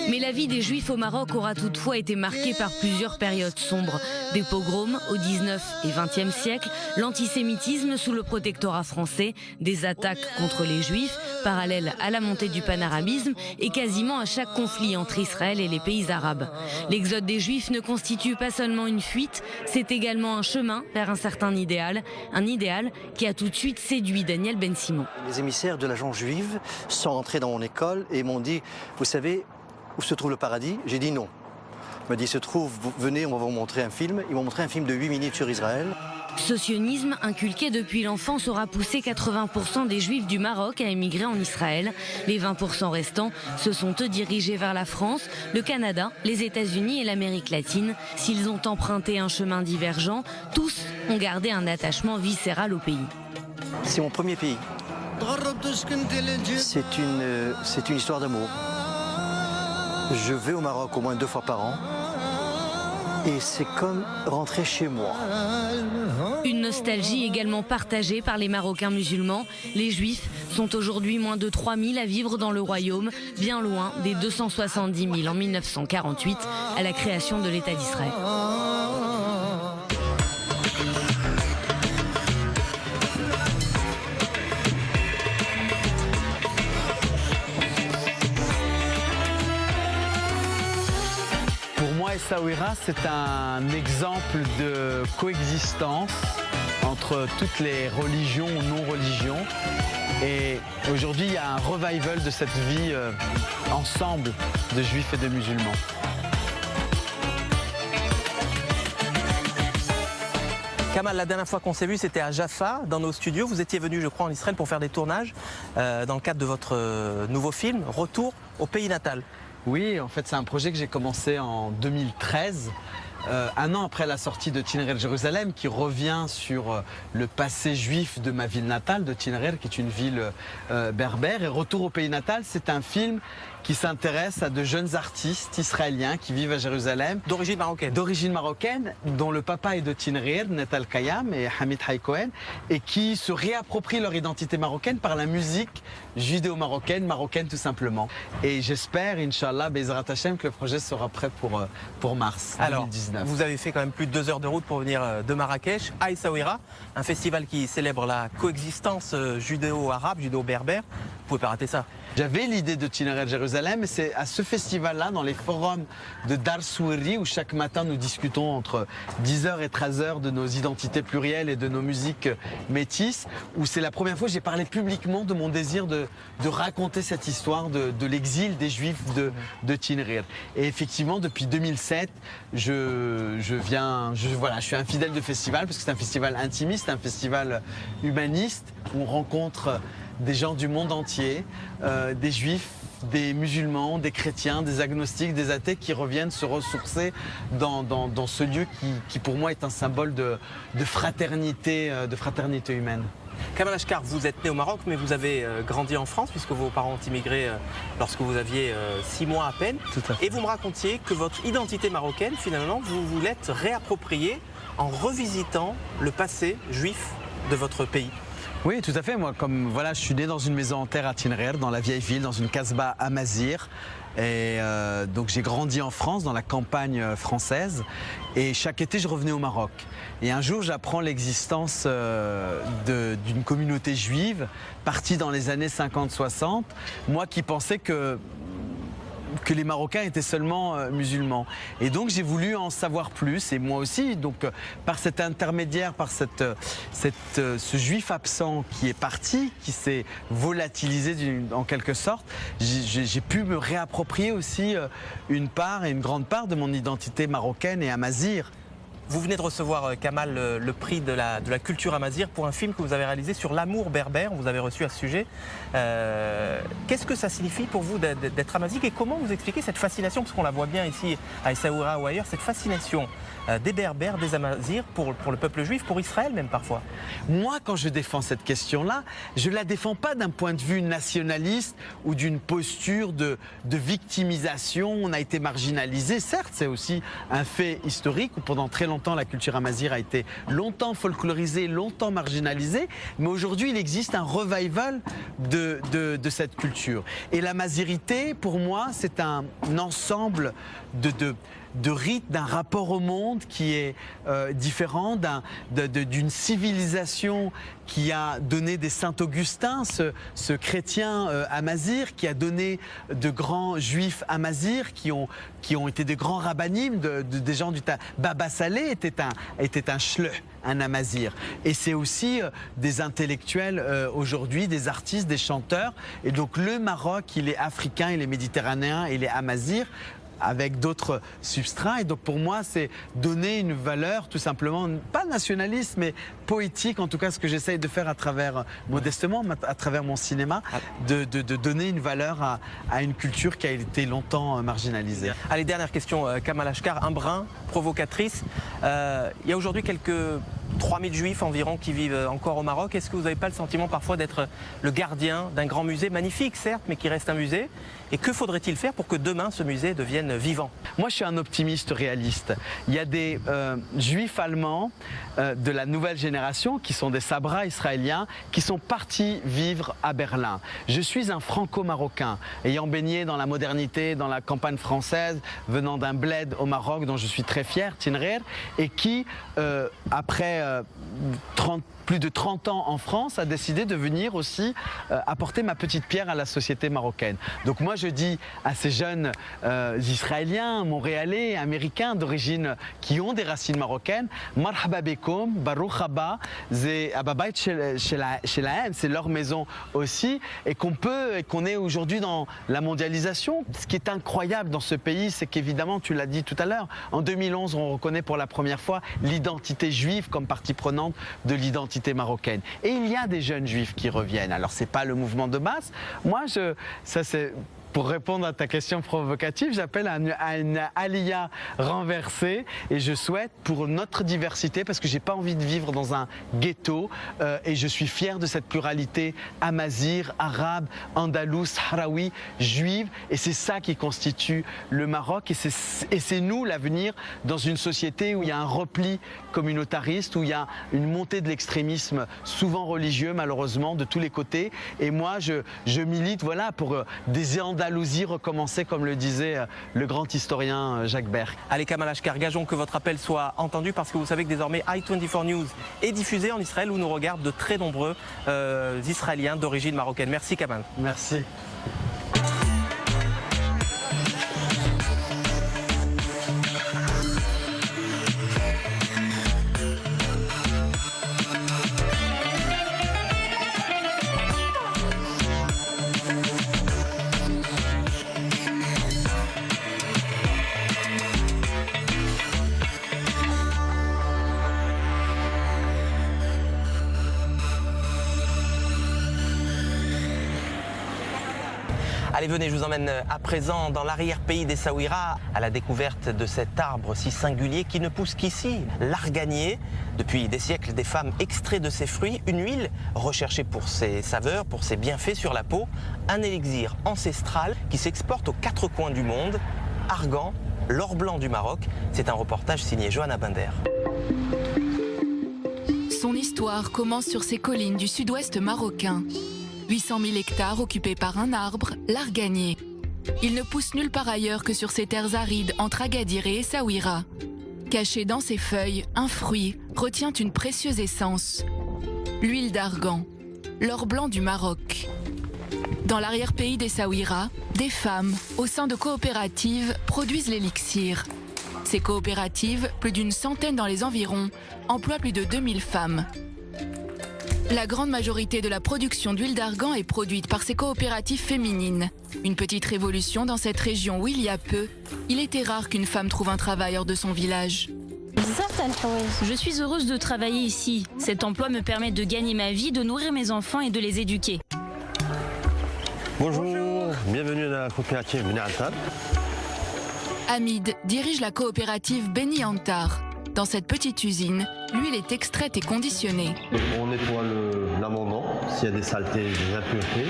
Speaker 3: Mais la vie des Juifs au Maroc aura toutefois été marquée par plusieurs périodes sombres. Des pogroms au 19 et 20e siècle, l'antisémitisme sous le protectorat français, des attaques contre les Juifs, parallèles à la montée du panarabisme et quasiment à chaque conflit entre Israël et les pays arabes. L'exode des Juifs ne constitue pas seulement une fuite, c'est également un chemin vers un certain idéal, un idéal qui a tout de suite séduit Daniel Ben Simon.
Speaker 6: Les émissaires de l'agence juive sont entrés dans mon école et m'ont dit « Vous savez où se trouve le paradis ?» J'ai dit non. Il m'a dit « Se trouve, venez, on va vous montrer un film. » Ils m'ont montré un film de 8 minutes sur Israël.
Speaker 3: Ce sionisme, inculqué depuis l'enfance, aura poussé 80% des Juifs du Maroc à émigrer en Israël. Les 20% restants se sont eux dirigés vers la France, le Canada, les États-Unis et l'Amérique latine. S'ils ont emprunté un chemin divergent, tous ont gardé un attachement viscéral au pays.
Speaker 6: C'est mon premier pays. C'est une histoire d'amour. Je vais au Maroc au moins 2 fois par an. Et c'est comme rentrer chez moi.
Speaker 3: Une nostalgie également partagée par les Marocains musulmans. Les Juifs sont aujourd'hui moins de 3000 à vivre dans le royaume, bien loin des 270 000 en 1948, à la création de l'État d'Israël.
Speaker 7: Essaouira, c'est un exemple de coexistence entre toutes les religions ou non-religions. Et aujourd'hui, il y a un revival de cette vie ensemble de juifs et de musulmans.
Speaker 1: Kamal, la dernière fois qu'on s'est vu, c'était à Jaffa, dans nos studios. Vous étiez venu, je crois, en Israël pour faire des tournages dans le cadre de votre nouveau film, Retour au pays natal.
Speaker 7: Oui, en fait, c'est un projet que j'ai commencé en 2013, un an après la sortie de Tinner Jérusalem, qui revient sur le passé juif de ma ville natale, de Tinner, qui est une ville berbère. Et Retour au pays natal, c'est un film qui s'intéresse à de jeunes artistes israéliens qui vivent à Jérusalem.
Speaker 1: D'origine marocaine.
Speaker 7: D'origine marocaine, dont le papa est de Tinner, Netal Kayam et Hamid Haïkohen, et qui se réapproprient leur identité marocaine par la musique judéo-marocaine, marocaine tout simplement. Et j'espère, Inch'Allah, Bezrat Hashem, que le projet sera prêt pour mars 2019.
Speaker 1: Vous avez fait quand même plus de 2 heures de route pour venir de Marrakech à Essaouira, un festival qui célèbre la coexistence judéo-arabe, judéo-berbère. Vous pouvez pas rater ça.
Speaker 7: J'avais l'idée de Tinner Jérusalem, et c'est à ce festival-là, dans les forums de Dar Soueri, où chaque matin nous discutons entre 10h et 13h de nos identités plurielles et de nos musiques métisses, où c'est la première fois que j'ai parlé publiquement de mon désir de raconter cette histoire de l'exil des Juifs de Tinner. Et effectivement, depuis 2007, je suis un fidèle de festival, parce que c'est un festival intimiste, un festival humaniste, où on rencontre des gens du monde entier, des juifs, des musulmans, des chrétiens, des agnostiques, des athées qui reviennent se ressourcer dans ce lieu qui pour moi est un symbole de fraternité humaine.
Speaker 1: Kamal Ashkar, vous êtes né au Maroc, mais vous avez grandi en France, puisque vos parents ont immigré lorsque vous aviez 6 mois à peine.
Speaker 7: Tout à fait.
Speaker 1: Et vous me racontiez que votre identité marocaine, finalement, vous vous l'êtes réappropriée en revisitant le passé juif de votre pays.
Speaker 7: Oui, tout à fait. Moi, comme voilà, je suis né dans une maison en terre à Tinrer, dans la vieille ville, dans une casbah à Mazir. Et donc j'ai grandi en France, dans la campagne française. Et chaque été, je revenais au Maroc. Et un jour, j'apprends l'existence d'une communauté juive partie dans les années 50-60. Moi qui pensais que les Marocains étaient seulement musulmans. Et donc j'ai voulu en savoir plus, et moi aussi, donc par cet intermédiaire, par ce juif absent qui est parti, qui s'est volatilisé en quelque sorte, j'ai pu me réapproprier aussi une part, et une grande part de mon identité marocaine et amazigh.
Speaker 1: Vous venez de recevoir, Kamal, le prix de la culture amazigh pour un film que vous avez réalisé sur l'amour berbère. Vous avez reçu à ce sujet. Qu'est-ce que ça signifie pour vous d'être amazigh et comment vous expliquez cette fascination, parce qu'on la voit bien ici à Essaouira ou ailleurs, cette fascination des berbères, des amazighs pour le peuple juif, pour Israël même parfois?
Speaker 7: Moi, quand je défends cette question-là, je ne la défends pas d'un point de vue nationaliste ou d'une posture de victimisation. On a été marginalisé. Certes, c'est aussi un fait historique où pendant très longtemps, la culture amazigh a été longtemps folklorisée, longtemps marginalisée, mais aujourd'hui il existe un revival de cette culture. Et l'amazirité, pour moi, c'est un ensemble de rites, d'un rapport au monde qui est différent, d'une civilisation qui a donné des Saint-Augustin, ce chrétien amazigh, qui a donné de grands juifs amazighs qui ont été des grands rabbinim, des gens du Baba Saleh était un shleh, un amazigh. Et c'est aussi des intellectuels aujourd'hui, des artistes, des chanteurs. Et donc le Maroc, il est africain, il est méditerranéen, il est amazigh, avec d'autres substrats. Et donc pour moi, c'est donner une valeur tout simplement, pas nationaliste, mais poétique, en tout cas ce que j'essaye de faire à travers, modestement, à travers mon cinéma, de donner une valeur à une culture qui a été longtemps marginalisée.
Speaker 1: Allez, dernière question, Kamal Ashkar, un brin, provocatrice. Il y a aujourd'hui quelques 3000 juifs environ qui vivent encore au Maroc. Est-ce que vous n'avez pas le sentiment parfois d'être le gardien d'un grand musée, magnifique certes, mais qui reste un musée? Et que faudrait-il faire pour que demain ce musée devienne vivant?
Speaker 7: Moi je suis un optimiste réaliste. Il y a des juifs allemands de la nouvelle génération qui sont des sabras israéliens qui sont partis vivre à Berlin. Je suis un franco-marocain ayant baigné dans la modernité, dans la campagne française, venant d'un bled au Maroc dont je suis très fier, Tinrer, et qui après plus de 30 ans en France, a décidé de venir aussi apporter ma petite pierre à la société marocaine. Donc moi je dis à ces jeunes Israéliens, Montréalais, Américains d'origine qui ont des racines marocaines, marhaba bekoum, baruch haba, c'est leur maison aussi, et qu'on est aujourd'hui dans la mondialisation. Ce qui est incroyable dans ce pays, c'est qu'évidemment, tu l'as dit tout à l'heure, en 2011, on reconnaît pour la première fois l'identité juive comme partie prenante de l'identité marocaine. Et il y a des jeunes juifs qui reviennent. Alors c'est pas le mouvement de masse. Moi, ça c'est... Pour répondre à ta question provocative, j'appelle à une aliyah renversée et je souhaite pour notre diversité, parce que j'ai pas envie de vivre dans un ghetto et je suis fier de cette pluralité amazigh, arabe, andalouse, sahraoui, juive, et c'est ça qui constitue le Maroc, et c'est nous l'avenir dans une société où il y a un repli communautariste, où il y a une montée de l'extrémisme souvent religieux malheureusement de tous les côtés, et moi je milite voilà pour des Andalousie recommencer, comme le disait le grand historien Jacques Berck.
Speaker 1: Allez, Kamal Ashkar, gageons que votre appel soit entendu, parce que vous savez que désormais i24 News est diffusé en Israël, où nous regardent de très nombreux Israéliens d'origine marocaine. Merci Kamal.
Speaker 7: Merci.
Speaker 1: Allez, venez, je vous emmène à présent dans l'arrière-pays d'Essaouira, à la découverte de cet arbre si singulier qui ne pousse qu'ici, l'arganier. Depuis des siècles, des femmes extraient de ses fruits une huile recherchée pour ses saveurs, pour ses bienfaits sur la peau, un élixir ancestral qui s'exporte aux 4 coins du monde. Argan, l'or blanc du Maroc, c'est un reportage signé Johanna Binder.
Speaker 5: Son histoire commence sur ces collines du sud-ouest marocain. 800 000 hectares occupés par un arbre, l'arganier. Il ne pousse nulle part ailleurs que sur ces terres arides entre Agadir et Essaouira. Caché dans ses feuilles, un fruit retient une précieuse essence. L'huile d'argan, l'or blanc du Maroc. Dans l'arrière-pays d'Essaouira, des femmes, au sein de coopératives, produisent l'élixir. Ces coopératives, plus d'une centaine dans les environs, emploient plus de 2000 femmes. La grande majorité de la production d'huile d'argan est produite par ces coopératives féminines. Une petite révolution dans cette région où il y a peu, il était rare qu'une femme trouve un travail hors de son village.
Speaker 8: Je suis heureuse de travailler ici. Cet emploi me permet de gagner ma vie, de nourrir mes enfants et de les éduquer.
Speaker 9: Bonjour, bienvenue dans la coopérative Beni Antar.
Speaker 5: Hamid dirige la coopérative Beni Antar. Dans cette petite usine, l'huile est extraite et conditionnée.
Speaker 9: On nettoie l'amendement, s'il y a des saletés, des impuretés.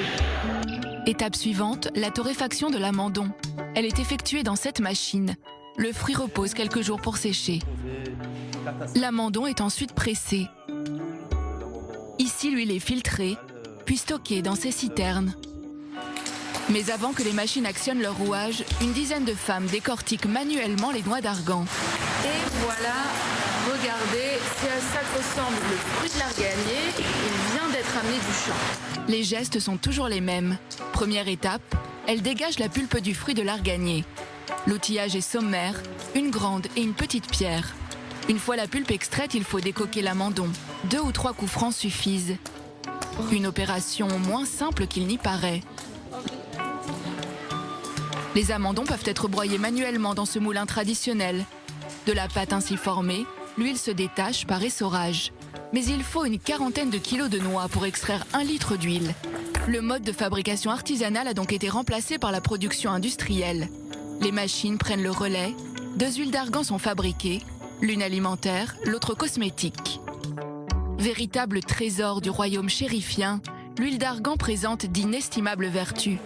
Speaker 5: Étape suivante, la torréfaction de l'amandon. Elle est effectuée dans cette machine. Le fruit repose quelques jours pour sécher. L'amandon est ensuite pressé. Ici, l'huile est filtrée, puis stockée dans ces citernes. Mais avant que les machines actionnent leur rouage, une dizaine de femmes décortiquent manuellement les noix d'argan.
Speaker 2: Et voilà, regardez, c'est à ça que ressemble le fruit de l'arganier. Il vient d'être amené du champ.
Speaker 5: Les gestes sont toujours les mêmes. Première étape, elle dégage la pulpe du fruit de l'arganier. L'outillage est sommaire, une grande et une petite pierre. Une fois la pulpe extraite, il faut décoquer l'amandon. 2 ou 3 coups francs suffisent. Une opération moins simple qu'il n'y paraît. Les amandons peuvent être broyés manuellement dans ce moulin traditionnel. De la pâte ainsi formée, l'huile se détache par essorage. Mais il faut une quarantaine de kilos de noix pour extraire 1 litre d'huile. Le mode de fabrication artisanale a donc été remplacé par la production industrielle. Les machines prennent le relais. 2 huiles d'argan sont fabriquées, l'une alimentaire, l'autre cosmétique. Véritable trésor du royaume chérifien, l'huile d'argan présente d'inestimables vertus.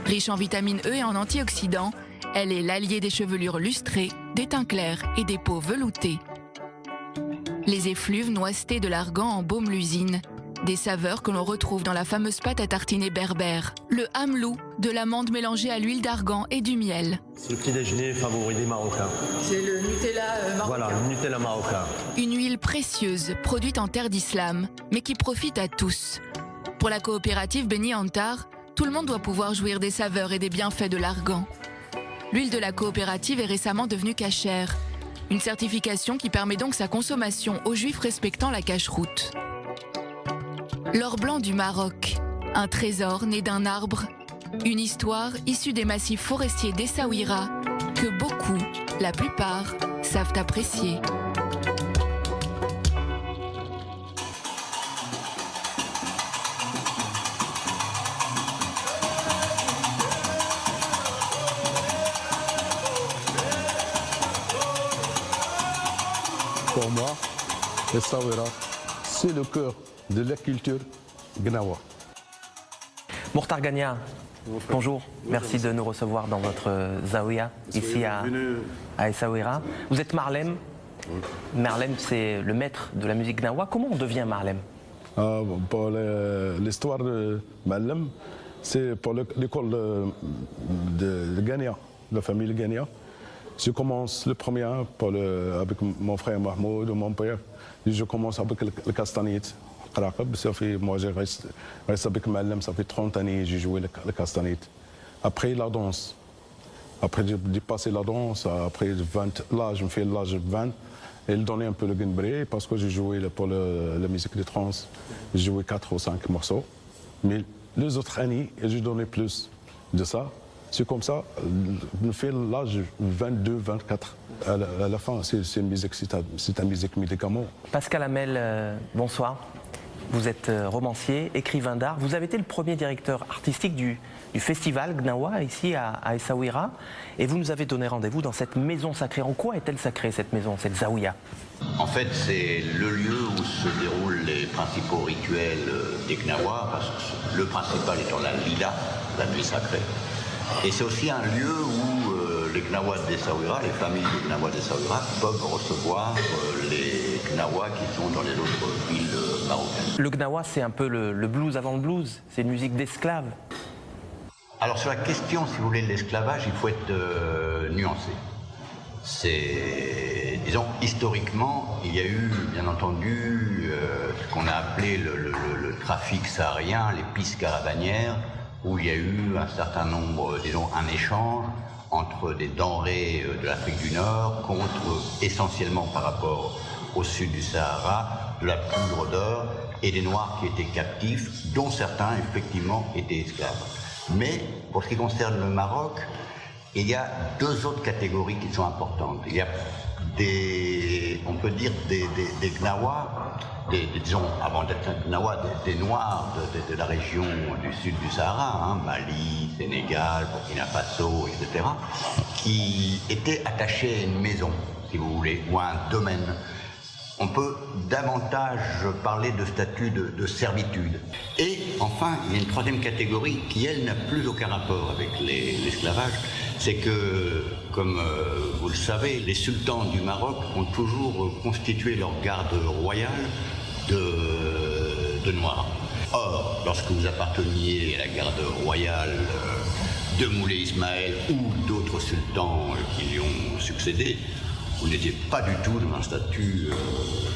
Speaker 5: Riche en vitamine E et en antioxydants, elle est l'allié des chevelures lustrées, des teints clairs et des peaux veloutées. Les effluves noisetés de l'argan embaument l'usine. Des saveurs que l'on retrouve dans la fameuse pâte à tartiner berbère. Le hamelou, de l'amande mélangée à l'huile d'argan et du miel.
Speaker 9: C'est le petit déjeuner favori des Marocains.
Speaker 2: C'est le Nutella marocain.
Speaker 9: Voilà, le Nutella marocain.
Speaker 5: Une huile précieuse, produite en terre d'islam, mais qui profite à tous. Pour la coopérative Beni Antar, tout le monde doit pouvoir jouir des saveurs et des bienfaits de l'argan. L'huile de la coopérative est récemment devenue cachère. Une certification qui permet donc sa consommation aux juifs respectant la cacheroute. L'or blanc du Maroc, un trésor né d'un arbre. Une histoire issue des massifs forestiers d'Essaouira que beaucoup, la plupart, savent apprécier.
Speaker 10: Pour moi, Essaouira, c'est le cœur de la culture gnawa.
Speaker 1: Mourtar Gania, bonjour. Merci de nous recevoir dans votre zaouia, ici à Essaouira. Vous êtes Marlem. Marlem, c'est le maître de la musique gnawa. Comment on devient Marlem?
Speaker 10: Pour l'histoire de Marlem, c'est pour l'école de Gania, la famille Gania. Je commence le premier avec mon frère Mahmoud, mon père. Je commence avec le castanit. Moi, je reste avec Malem, ça fait 30 années que j'ai joué le castanit. Après la danse. Après, j'ai passé la danse. Après 20, là, je me fais l'âge 20. Et il donnait un peu le guinbré parce que j'ai joué pour la musique de trance. J'ai joué 4 ou 5 morceaux. Mais les autres années, j'ai donné plus de ça. C'est comme ça, je me fais l'âge 22, 24. À la fin, c'est une musique, c'est un musique médicament.
Speaker 1: Pascal Hamel, bonsoir. Vous êtes romancier, écrivain d'art. Vous avez été le premier directeur artistique du festival Gnawa ici à Essaouira. Et vous nous avez donné rendez-vous dans cette maison sacrée. En quoi est-elle sacrée, cette maison, cette zaouia?
Speaker 24: En fait, c'est le lieu où se déroulent les principaux rituels des Gnawa, parce que le principal étant la lila, la nuit sacrée. Et c'est aussi un lieu où les Gnawa d'Essaouira, les familles des Gnawa d'Essaouira peuvent recevoir les Gnawa qui sont dans les autres villes marocaines.
Speaker 1: Le Gnawa, c'est un peu le blues avant le blues, c'est une musique d'esclaves.
Speaker 24: Alors sur la question, si vous voulez, de l'esclavage, il faut être nuancé. C'est, disons, historiquement, il y a eu, bien entendu, ce qu'on a appelé le trafic saharien, les pistes caravanières, où il y a eu un certain nombre, disons, un échange entre des denrées de l'Afrique du Nord contre, essentiellement par rapport au sud du Sahara, de la poudre d'or et des Noirs qui étaient captifs, dont certains, effectivement, étaient esclaves. Mais, pour ce qui concerne le Maroc, il y a deux autres catégories qui sont importantes. Il y a on peut dire des Gnawa, disons, avant d'être Gnawa, des Noirs de la région du sud du Sahara, Mali, Sénégal, Burkina Faso, etc., qui étaient attachés à une maison, si vous voulez, ou à un domaine. On peut davantage parler de statut de servitude. Et enfin, il y a une troisième catégorie qui, elle, n'a plus aucun rapport avec l'esclavage. C'est que, comme vous le savez, les sultans du Maroc ont toujours constitué leur garde royale de Noirs. Or, lorsque vous apparteniez à la garde royale de Moulay Ismaël ou d'autres sultans qui lui ont succédé, vous n'étiez pas du tout dans un statut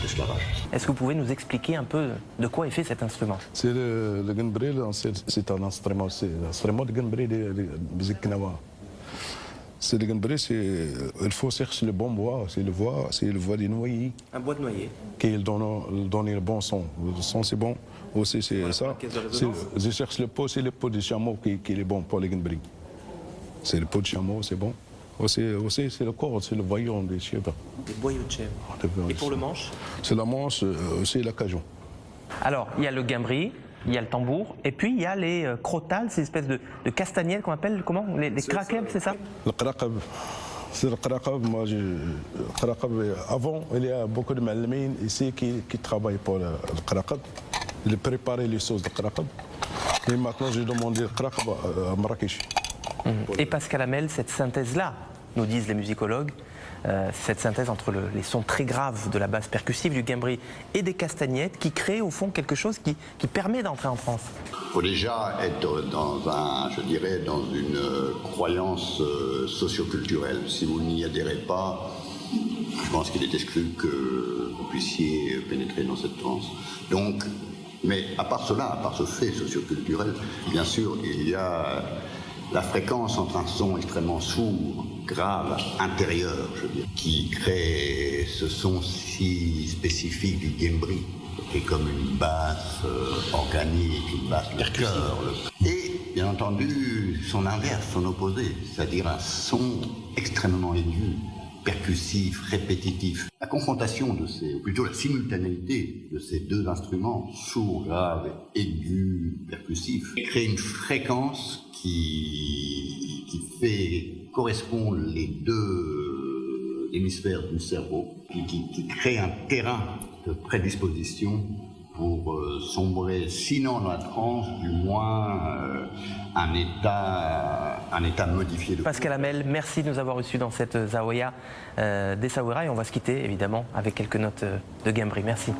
Speaker 24: d'esclavage.
Speaker 1: Est-ce que vous pouvez nous expliquer un peu de quoi est fait cet instrument?
Speaker 10: C'est le gambri, c'est un instrument, c'est l'instrument de gambri de musique Gnawa. C'est le gambri, il faut chercher le bon bois, c'est le bois des noyers.
Speaker 1: Un bois de noyer.
Speaker 10: Qui donne le bon son. Le son c'est bon, aussi c'est ça. Je cherche le pot, c'est le pot de chameau qui est bon pour le gambri. C'est le pot de chameau, c'est bon. Aussi c'est le corps, c'est le voyant des chèvres.
Speaker 1: Des boyaux de chèvres. Et pour le manche?
Speaker 10: C'est la manche, aussi la cajon.
Speaker 1: Alors, il y a le gambri, il y a le tambour, et puis il y a les crotales, ces espèces de castagnettes qu'on appelle, comment? Les krakeb, c'est ça?
Speaker 10: Le krakeb. C'est le krakeb. Moi, avant, il y a beaucoup de malmines ici qui travaillent pour le krakeb. Ils préparaient les sauces de krakeb. Et maintenant, j'ai demandé le krakeb à Marrakech.
Speaker 1: Et Pascal Hamel, cette synthèse-là, nous disent les musicologues, cette synthèse entre les sons très graves de la basse percussive du gambri et des castagnettes qui crée au fond quelque chose qui permet d'entrer en France.
Speaker 24: Il faut déjà être dans une croyance socioculturelle. Si vous n'y adhérez pas, je pense qu'il est exclu que vous puissiez pénétrer dans cette transe. Donc, mais à part cela, à part ce fait socioculturel, bien sûr, il y a la fréquence entre un son extrêmement sourd, grave, intérieur, je veux dire, qui crée ce son si spécifique du gambri, qui est comme une basse organique, une basse de cœur. Et, bien entendu, son inverse, son opposé, c'est-à-dire un son extrêmement aigu, percussif, répétitif. La confrontation ou plutôt la simultanéité de ces deux instruments, sourd, grave, aigu, percussif, crée une fréquence qui fait correspondre les deux hémisphères du cerveau, qui crée un terrain de prédisposition pour sombrer, sinon dans la transe, du moins un état modifié.
Speaker 1: Pascal Hamel, merci de nous avoir reçus dans cette Zaouïa d'Essaouira et on va se quitter évidemment avec quelques notes de gambri. Merci.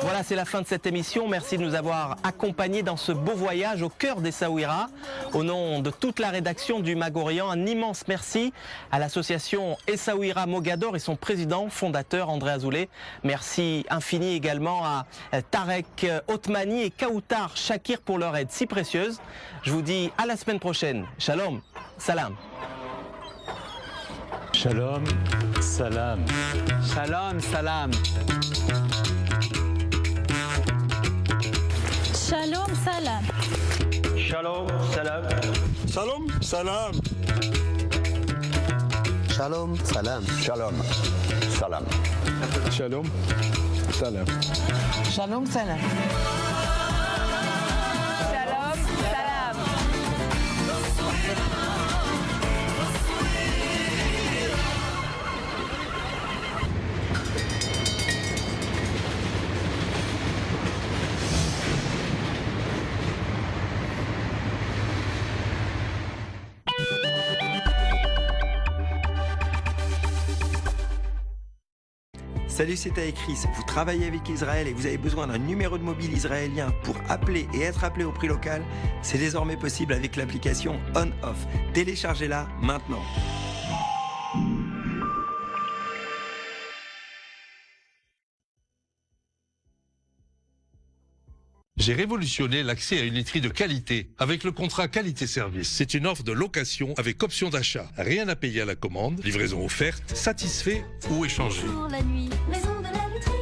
Speaker 1: Voilà, c'est la fin de cette émission. Merci de nous avoir accompagnés dans ce beau voyage au cœur d'Essaouira. Au nom de toute la rédaction du Mag-Orient, un immense merci à l'association Essaouira Mogador et son président fondateur André Azoulay. Merci infini également à Tarek Othmani et Kautar Shakir pour leur aide si précieuse. Je vous dis à la semaine prochaine. Shalom, salam.
Speaker 11: Shalom, salam.
Speaker 7: Shalom, salam.
Speaker 8: Shalom, salam.
Speaker 11: Shalom, salam.
Speaker 12: Shalom, salam.
Speaker 23: Shalom, salam.
Speaker 24: Shalom, salam.
Speaker 10: Shalom, salam.
Speaker 2: Shalom, salam.
Speaker 20: Shalom, salam.
Speaker 19: Salut, c'est Taïkris. Vous travaillez avec Israël et vous avez besoin d'un numéro de mobile israélien pour appeler et être appelé au prix local. C'est désormais possible avec l'application On-Off. Téléchargez-la maintenant.
Speaker 13: J'ai révolutionné l'accès à une laiterie de qualité avec le contrat qualité-service. C'est une offre de location avec option d'achat. Rien à payer à la commande, livraison offerte, satisfait ou échangé.
Speaker 18: Pour la nuit, maison de la laiterie.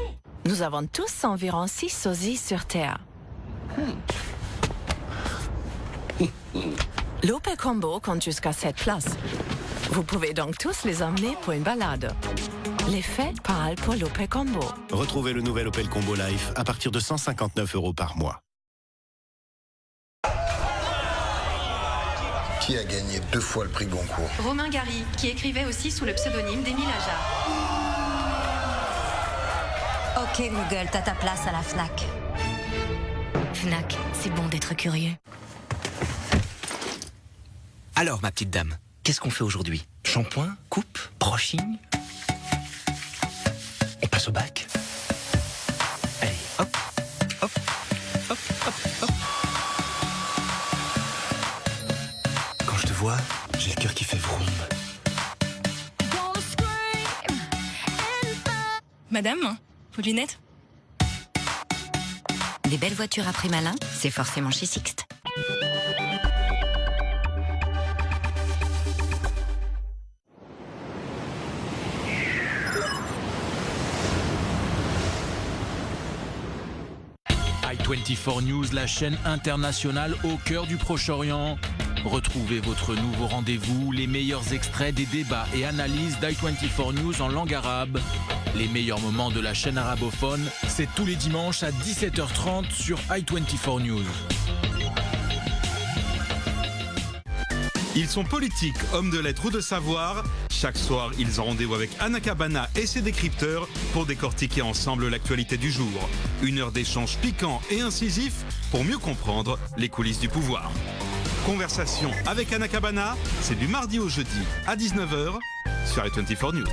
Speaker 2: Nous avons tous environ 6 sosies sur Terre. L'Opel Combo compte jusqu'à 7 places. Vous pouvez donc tous les emmener pour une balade. Les faits parlent pour l'Opel Combo.
Speaker 14: Retrouvez le nouvel Opel Combo Life à partir de 159 € par mois.
Speaker 24: Qui a gagné 2 fois le prix Goncourt?
Speaker 16: Romain Gary, qui écrivait aussi sous le pseudonyme d'Émile Ajar.
Speaker 18: Ok Google, t'as ta place à la Fnac. Fnac, c'est bon d'être curieux.
Speaker 15: Alors, ma petite dame, qu'est-ce qu'on fait aujourd'hui? Shampoing, coupe, brushing? On passe au bac? Allez, hop, hop, hop, hop, hop. Quand je te vois, j'ai le cœur qui fait vroom.
Speaker 20: Madame, vos lunettes?
Speaker 18: Des belles voitures à prix malin, c'est forcément chez Sixt.
Speaker 17: i24 News, la chaîne internationale au cœur du Proche-Orient. Retrouvez votre nouveau rendez-vous, les meilleurs extraits des débats et analyses d'i24 News en langue arabe. Les meilleurs moments de la chaîne arabophone, c'est tous les dimanches à 17h30 sur i24 News.
Speaker 25: Ils sont politiques, hommes de lettres ou de savoir. Chaque soir, ils ont rendez-vous avec Anna Cabana et ses décrypteurs pour décortiquer ensemble l'actualité du jour. Une heure d'échange piquant et incisif pour mieux comprendre les coulisses du pouvoir. Conversation avec Anna Cabana, c'est du mardi au jeudi à 19h sur i24 News.